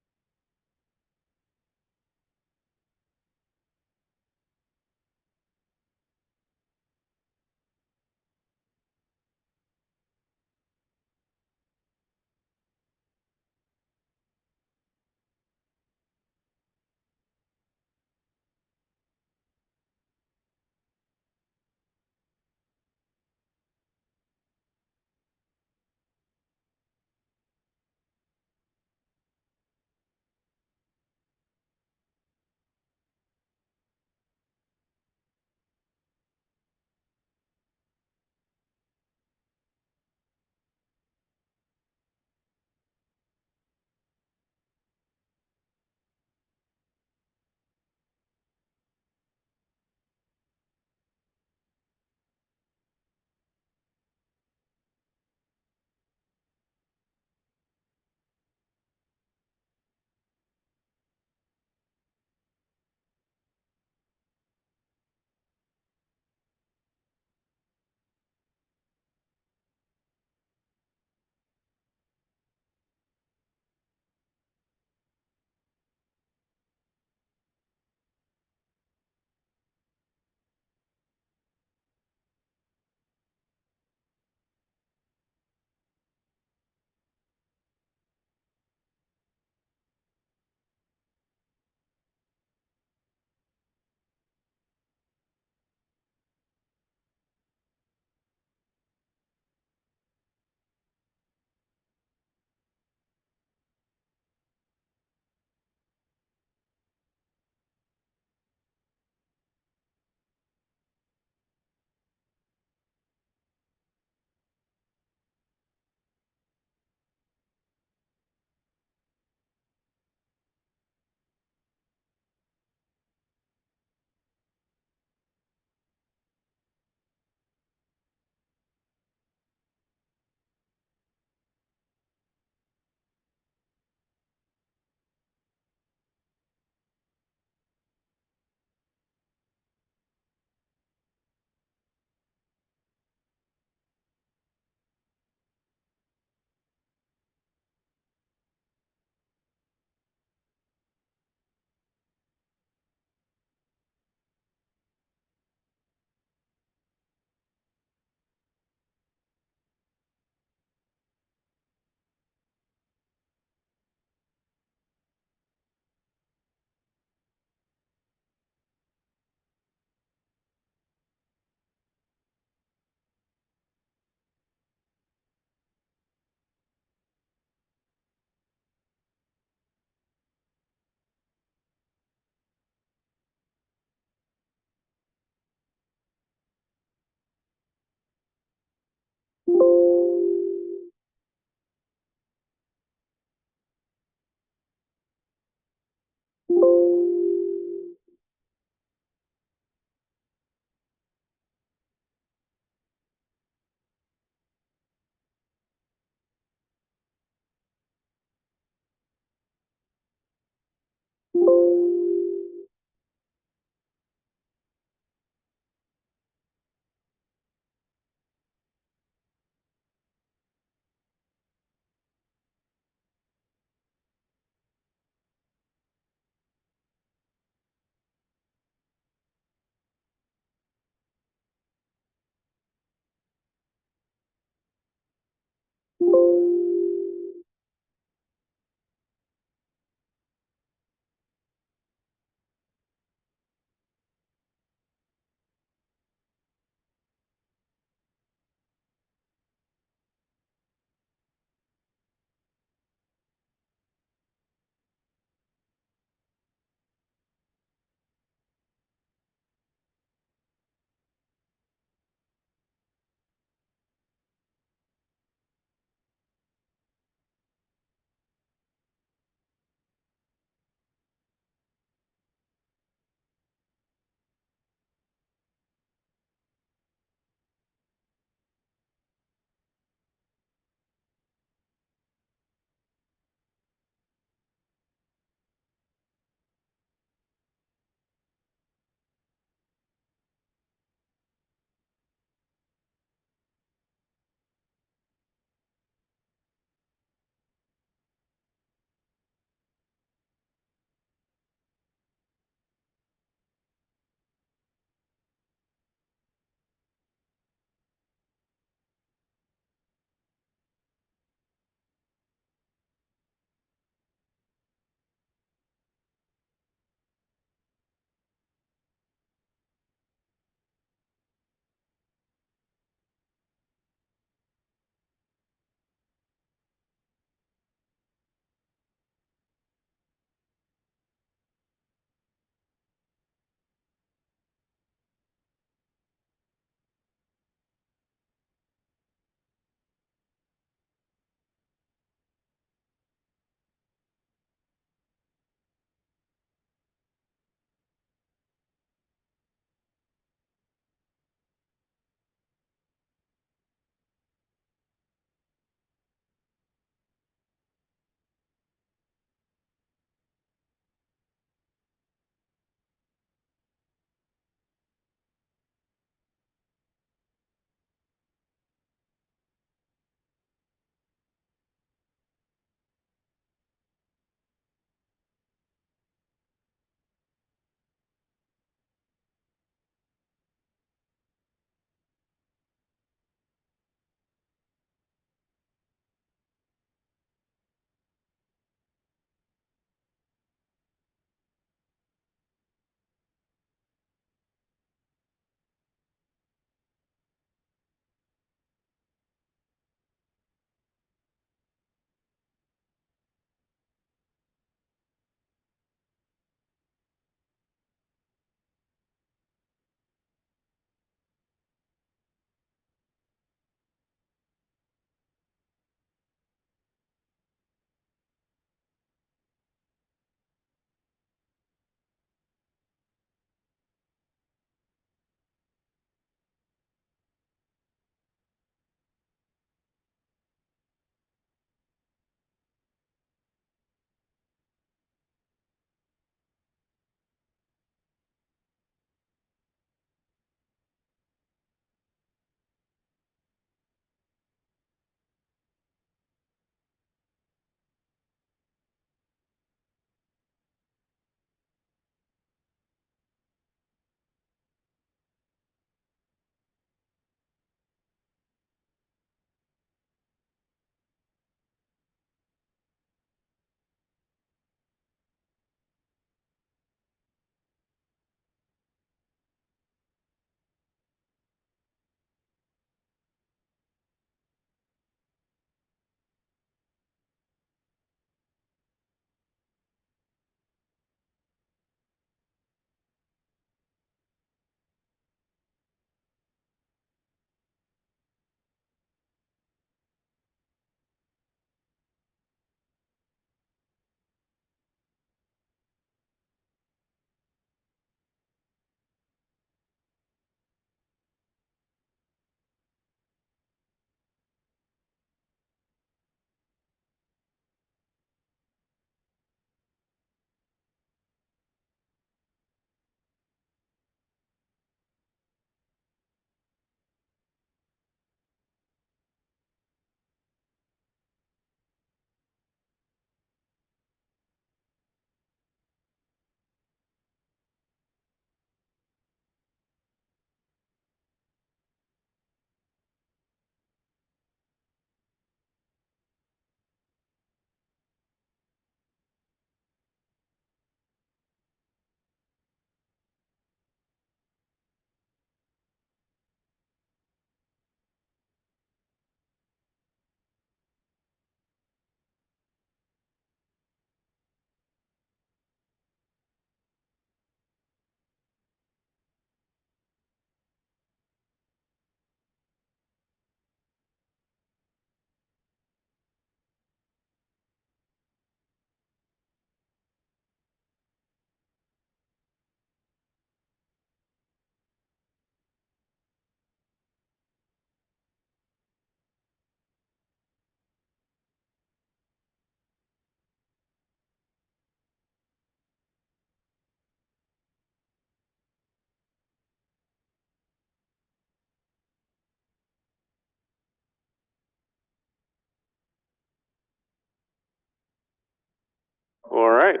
right.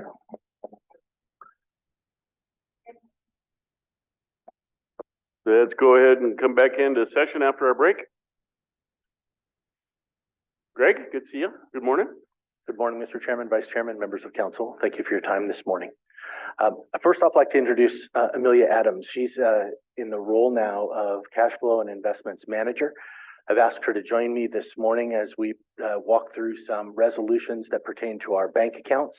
Let's go ahead and come back into session after our break. Greg, good to see you. Good morning. Good morning, Mr. Chairman, Vice Chairman, members of council. Thank you for your time this morning. First off, I'd like to introduce Amelia Adams. She's in the role now of Cash Flow and Investments Manager. I've asked her to join me this morning as we walk through some resolutions that pertain to our bank accounts.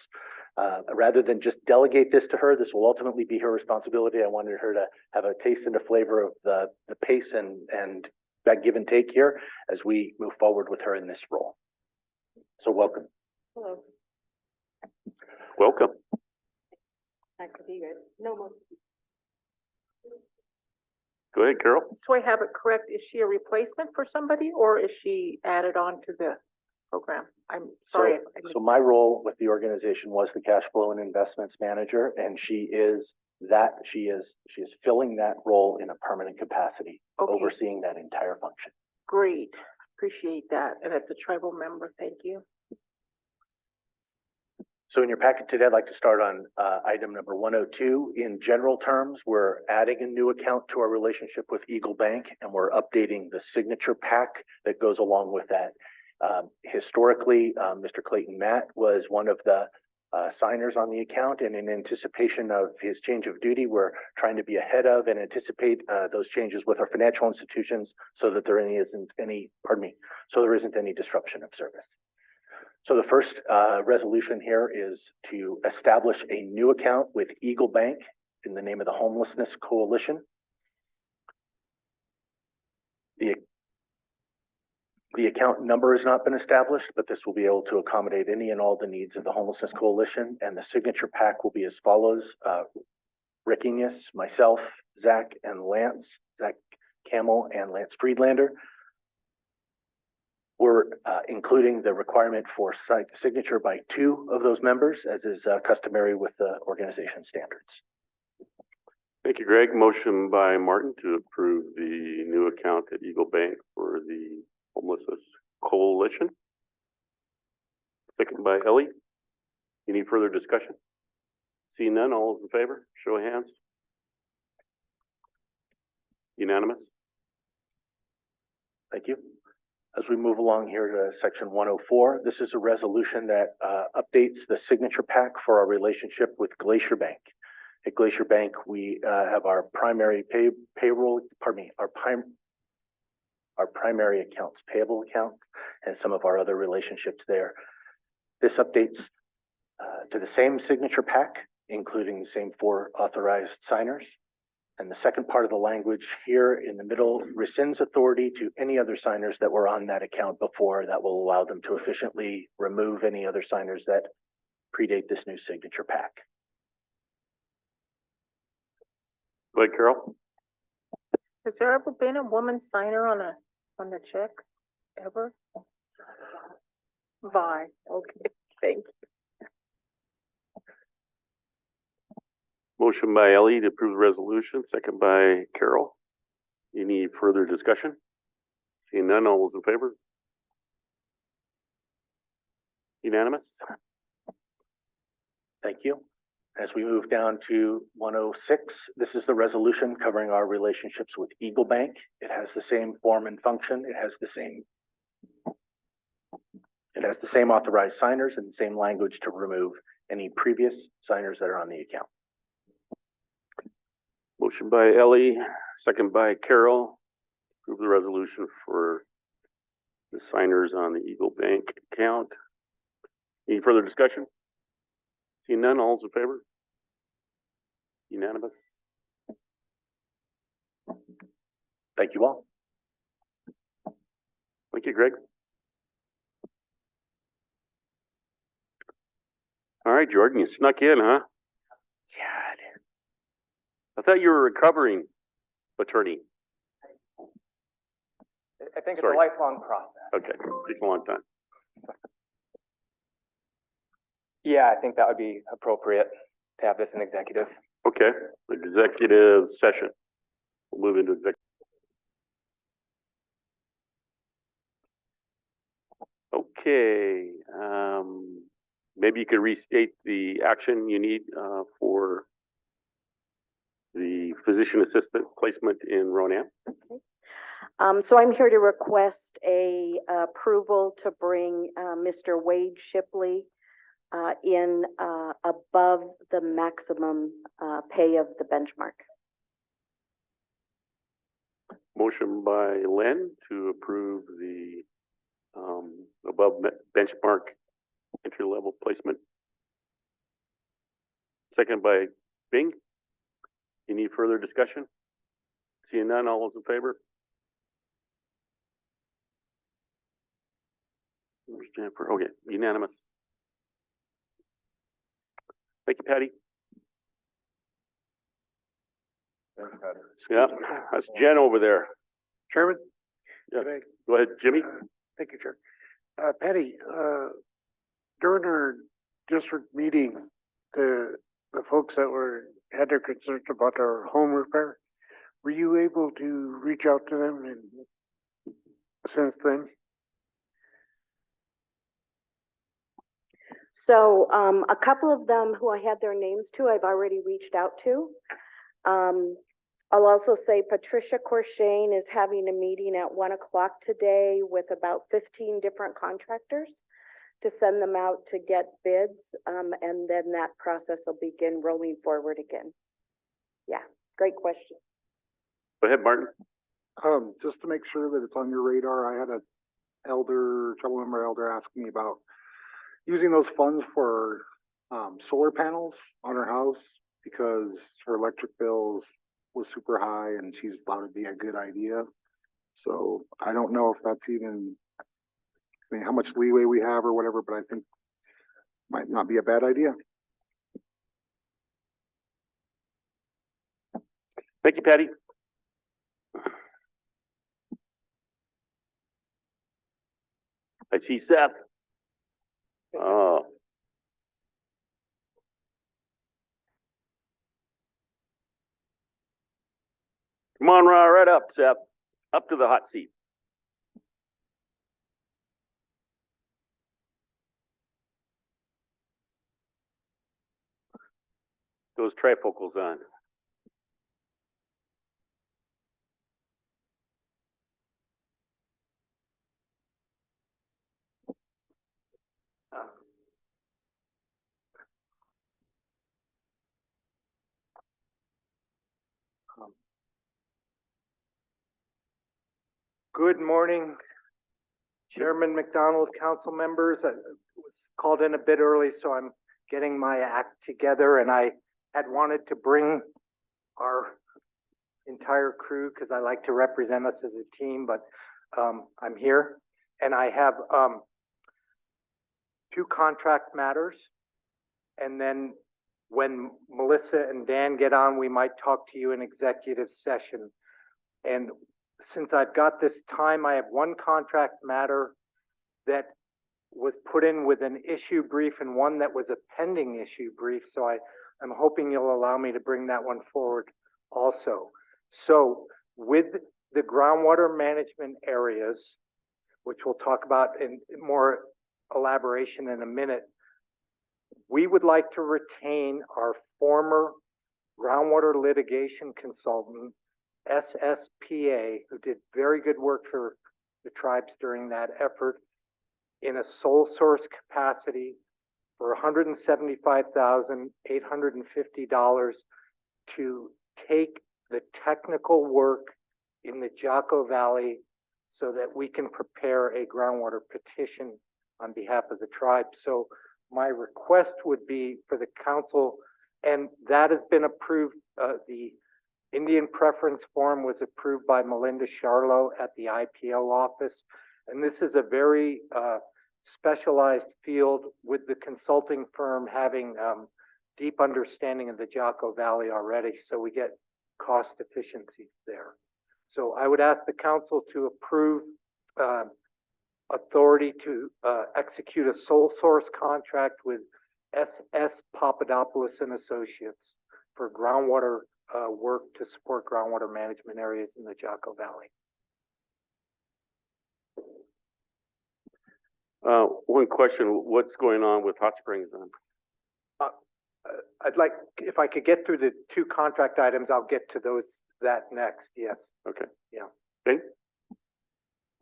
Rather than just delegate this to her, this will ultimately be her responsibility. I wanted her to have a taste and a flavor of the pace and that give and take here as we move forward with her in this role. So welcome. Hello. Welcome. Nice to be here. No more. Go ahead, Carol. So I have it correct, is she a replacement for somebody or is she added on to the program? I'm sorry. So my role with the organization was the Cash Flow and Investments Manager, and she is filling that role in a permanent capacity, Okay. overseeing that entire function. Great, appreciate that. And it's a tribal member, thank you. So in your packet today, I'd like to start on item number 102. In general terms, we're adding a new account to our relationship with Eagle Bank, and we're updating the signature pack that goes along with that. Historically, Mr. Clayton Matt was one of the signers on the account, and in anticipation of his change of duty, we're trying to be ahead of and anticipate those changes with our financial institutions so that there isn't any disruption of service. So the first resolution here is to establish a new account with Eagle Bank in the name of the Homelessness Coalition. The account number has not been established, but this will be able to accommodate any and all the needs of the Homelessness Coalition, and the signature pack will be as follows. Rick Enyas, myself, Zach and Lance, Zach Camel and Lance Friedlander. We're including the requirement for signature by 2 of those members, as is customary with the organization standards. Thank you, Greg. Motion by Martin to approve the new account at Eagle Bank for the Homelessness Coalition. Second by Ellie. Any further discussion? Seeing none, all those in favor, show of hands. Unanimous. Thank you. As we move along here to section 104, this is a resolution that updates the signature pack for our relationship with Glacier Bank. At Glacier Bank, we have our primary our primary accounts, payable accounts, and some of our other relationships there. This updates to the same signature pack, including the same 4 authorized signers. And the second part of the language here in the middle rescinds authority to any other signers that were on that account before. That will allow them to efficiently remove any other signers that predate this new signature pack. Go ahead, Carol. Has there ever been a woman signer on the check? Ever? Vi, okay, thank you. Motion by Ellie to approve the resolution, second by Carol. Any further discussion? Seeing none, all those in favor? Unanimous? Thank you. As we move down to 106, this is the resolution covering our relationships with Eagle Bank. It has the same form and function. It has the same authorized signers and the same language to remove any previous signers that are on the account. Motion by Ellie, second by Carol. Approve the resolution for the signers on the Eagle Bank account. Any further discussion? Seeing none, all those in favor? Unanimous? Thank you all. Thank you, Greg. All right, Jordan, you snuck in, huh? God. I thought you were a recovering attorney. I think it's Sorry. a lifelong process. Okay, takes a long time. Yeah, I think that would be appropriate to have this in executive. Okay, executive session. We'll move into executive. Okay, maybe you could restate the action you need, for the physician assistant placement in Ronan. So I'm here to request a approval to bring Mr. Wade Shipley in above the maximum pay of the benchmark. Motion by Len to approve the above benchmark entry level placement. Second by Bing. Any further discussion? Seeing none, all those in favor? Where's Jennifer? Okay, unanimous. Thank you, Patty. Thanks, Patty. Yeah, that's Jen over there. Chairman? Yeah. Can I- Go ahead, Jimmy. Thank you, Chair. Patty, during our district meeting, the folks that had their concerns about our home repair, were you able to reach out to them and since then? So a couple of them who I had their names to, I've already reached out to. I'll also say Patricia Corshane is having a meeting at 1 o'clock today with about 15 different contractors to send them out to get bids. And then that process will begin rolling forward again. Yeah, great question. Go ahead, Martin. Just to make sure that it's on your radar, I had a trouble member elder ask me about using those funds for solar panels on her house because her electric bills was super high and she's thought it'd be a good idea. So I don't know if that's even, I mean, how much leeway we have or whatever, but I think might not be a bad idea. Thank you, Patty. I see Seth. Oh. Come on, right up, Seth. Up to the hot seat. Those trifocals on. Good morning, Chairman McDonald, council members. I was called in a bit early, so I'm getting my act together, and I had wanted to bring our entire crew because I like to represent us as a team, but I'm here. And I have two contract matters. And then when Melissa and Dan get on, we might talk to you in executive session. And since I've got this time, I have one contract matter that was put in with an issue brief and one that was a pending issue brief. So I'm hoping you'll allow me to bring that one forward also. So with the groundwater management areas, which we'll talk about in more elaboration in a minute, we would like to retain our former groundwater litigation consultant, SSPA, who did very good work for the tribes during that effort, in a sole source capacity for $175,850 to take the technical work in the Jaco Valley so that we can prepare a groundwater petition on behalf of the tribe. So my request would be for the council, and that has been approved. The Indian preference form was approved by Melinda Charlo at the IPO office. And this is a very specialized field with the consulting firm having deep understanding of the Jaco Valley already. So we get cost efficiencies there. So I would ask the council to approve authority to execute a sole source contract with SS Papadopoulos and Associates for groundwater work to support groundwater management areas in the Jaco Valley. One question, what's going on with Hot Springs then? I'd like, if I could get through the two contract items, I'll get to that next, yes. Okay. Yeah. Bing?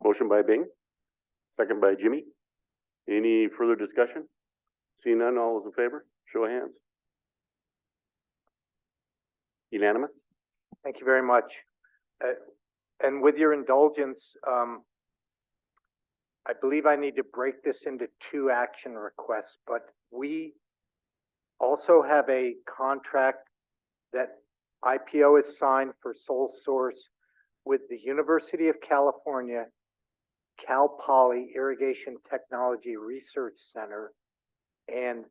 Motion by Bing, second by Jimmy. Any further discussion? Seeing none, all those in favor, show of hands. Unanimous? Thank you very much. And with your indulgence, I believe I need to break this into two action requests, but we also have a contract that IPO has signed for sole source with the University of California, Cal Poly Irrigation Technology Research Center, and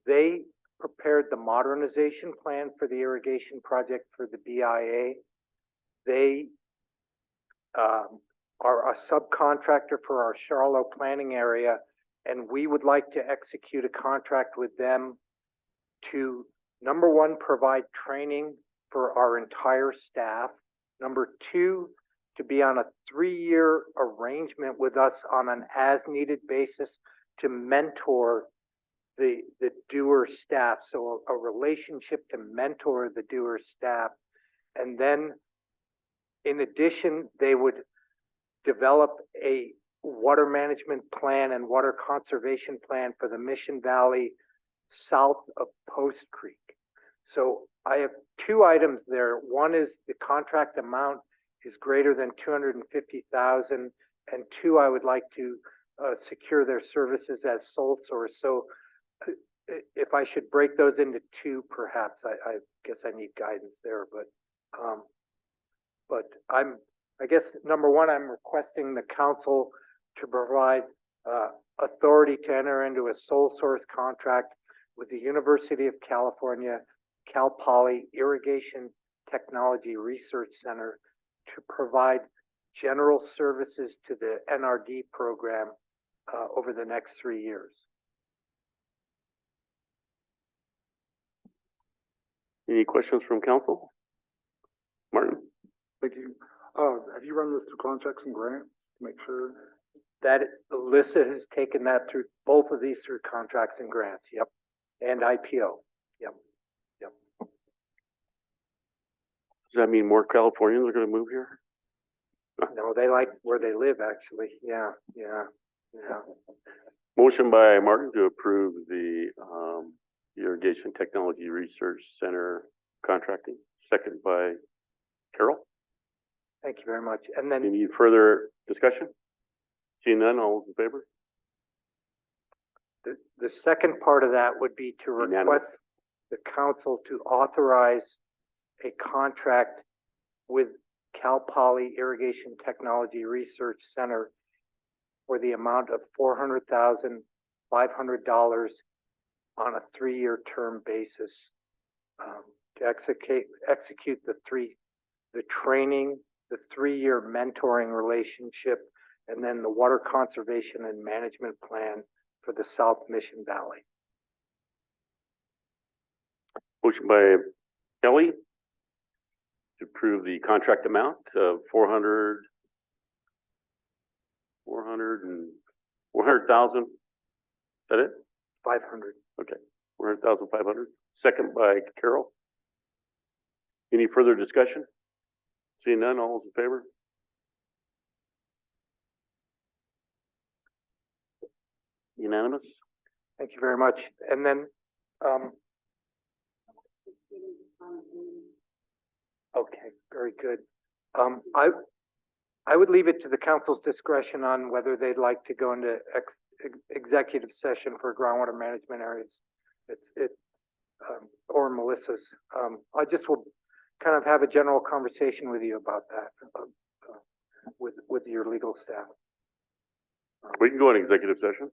they prepared the modernization plan for the irrigation project for the BIA. They are a subcontractor for our Charlotte planning area, and we would like to execute a contract with them to, number one, provide training for our entire staff. Number two, to be on a 3-year arrangement with us on an as-needed basis to mentor the doer staff. So a relationship to mentor the doer staff. And then in addition, they would develop a water management plan and water conservation plan for the Mission Valley south of Post Creek. So I have two items there. One is the contract amount is greater than $250,000, and two, I would like to secure their services as sole source. So if I should break those into two, perhaps I guess I need guidance there. But I guess number one, I'm requesting the council to provide authority to enter into a sole source contract with the University of California, Cal Poly Irrigation Technology Research Center to provide general services to the NRD program over the next 3 years. Any questions from council? Martin? Thank you. Have you run this through contracts and grants to make sure? That Alyssa has taken that through both of these through contracts and grants. Yep. And IPO. Yep. Yep. Does that mean more Californians are gonna move here? No, they like where they live, actually. Yeah. Motion by Martin to approve the Irrigation Technology Research Center contracting, second by Carol. Thank you very much. And then Any further discussion? Seeing none, all those in favor? the second part of that would be to request the council to authorize a contract with Cal Poly Irrigation Technology Research Center for the amount of $400,500 on a 3-year term basis to execute the training, the 3-year mentoring relationship, and then the water conservation and management plan for the South Mission Valley. Motion by Kelly to approve the contract amount of $400,000. Is that it? 500. Okay, 400,500. Second by Carol. Any further discussion? Seeing none, all those in favor? Unanimous? Thank you very much. And then, okay, very good. I would leave it to the council's discretion on whether they'd like to go into executive session for groundwater management areas. Or Melissa's. I just will kind of have a general conversation with you about that, with your legal staff. We can go in executive session.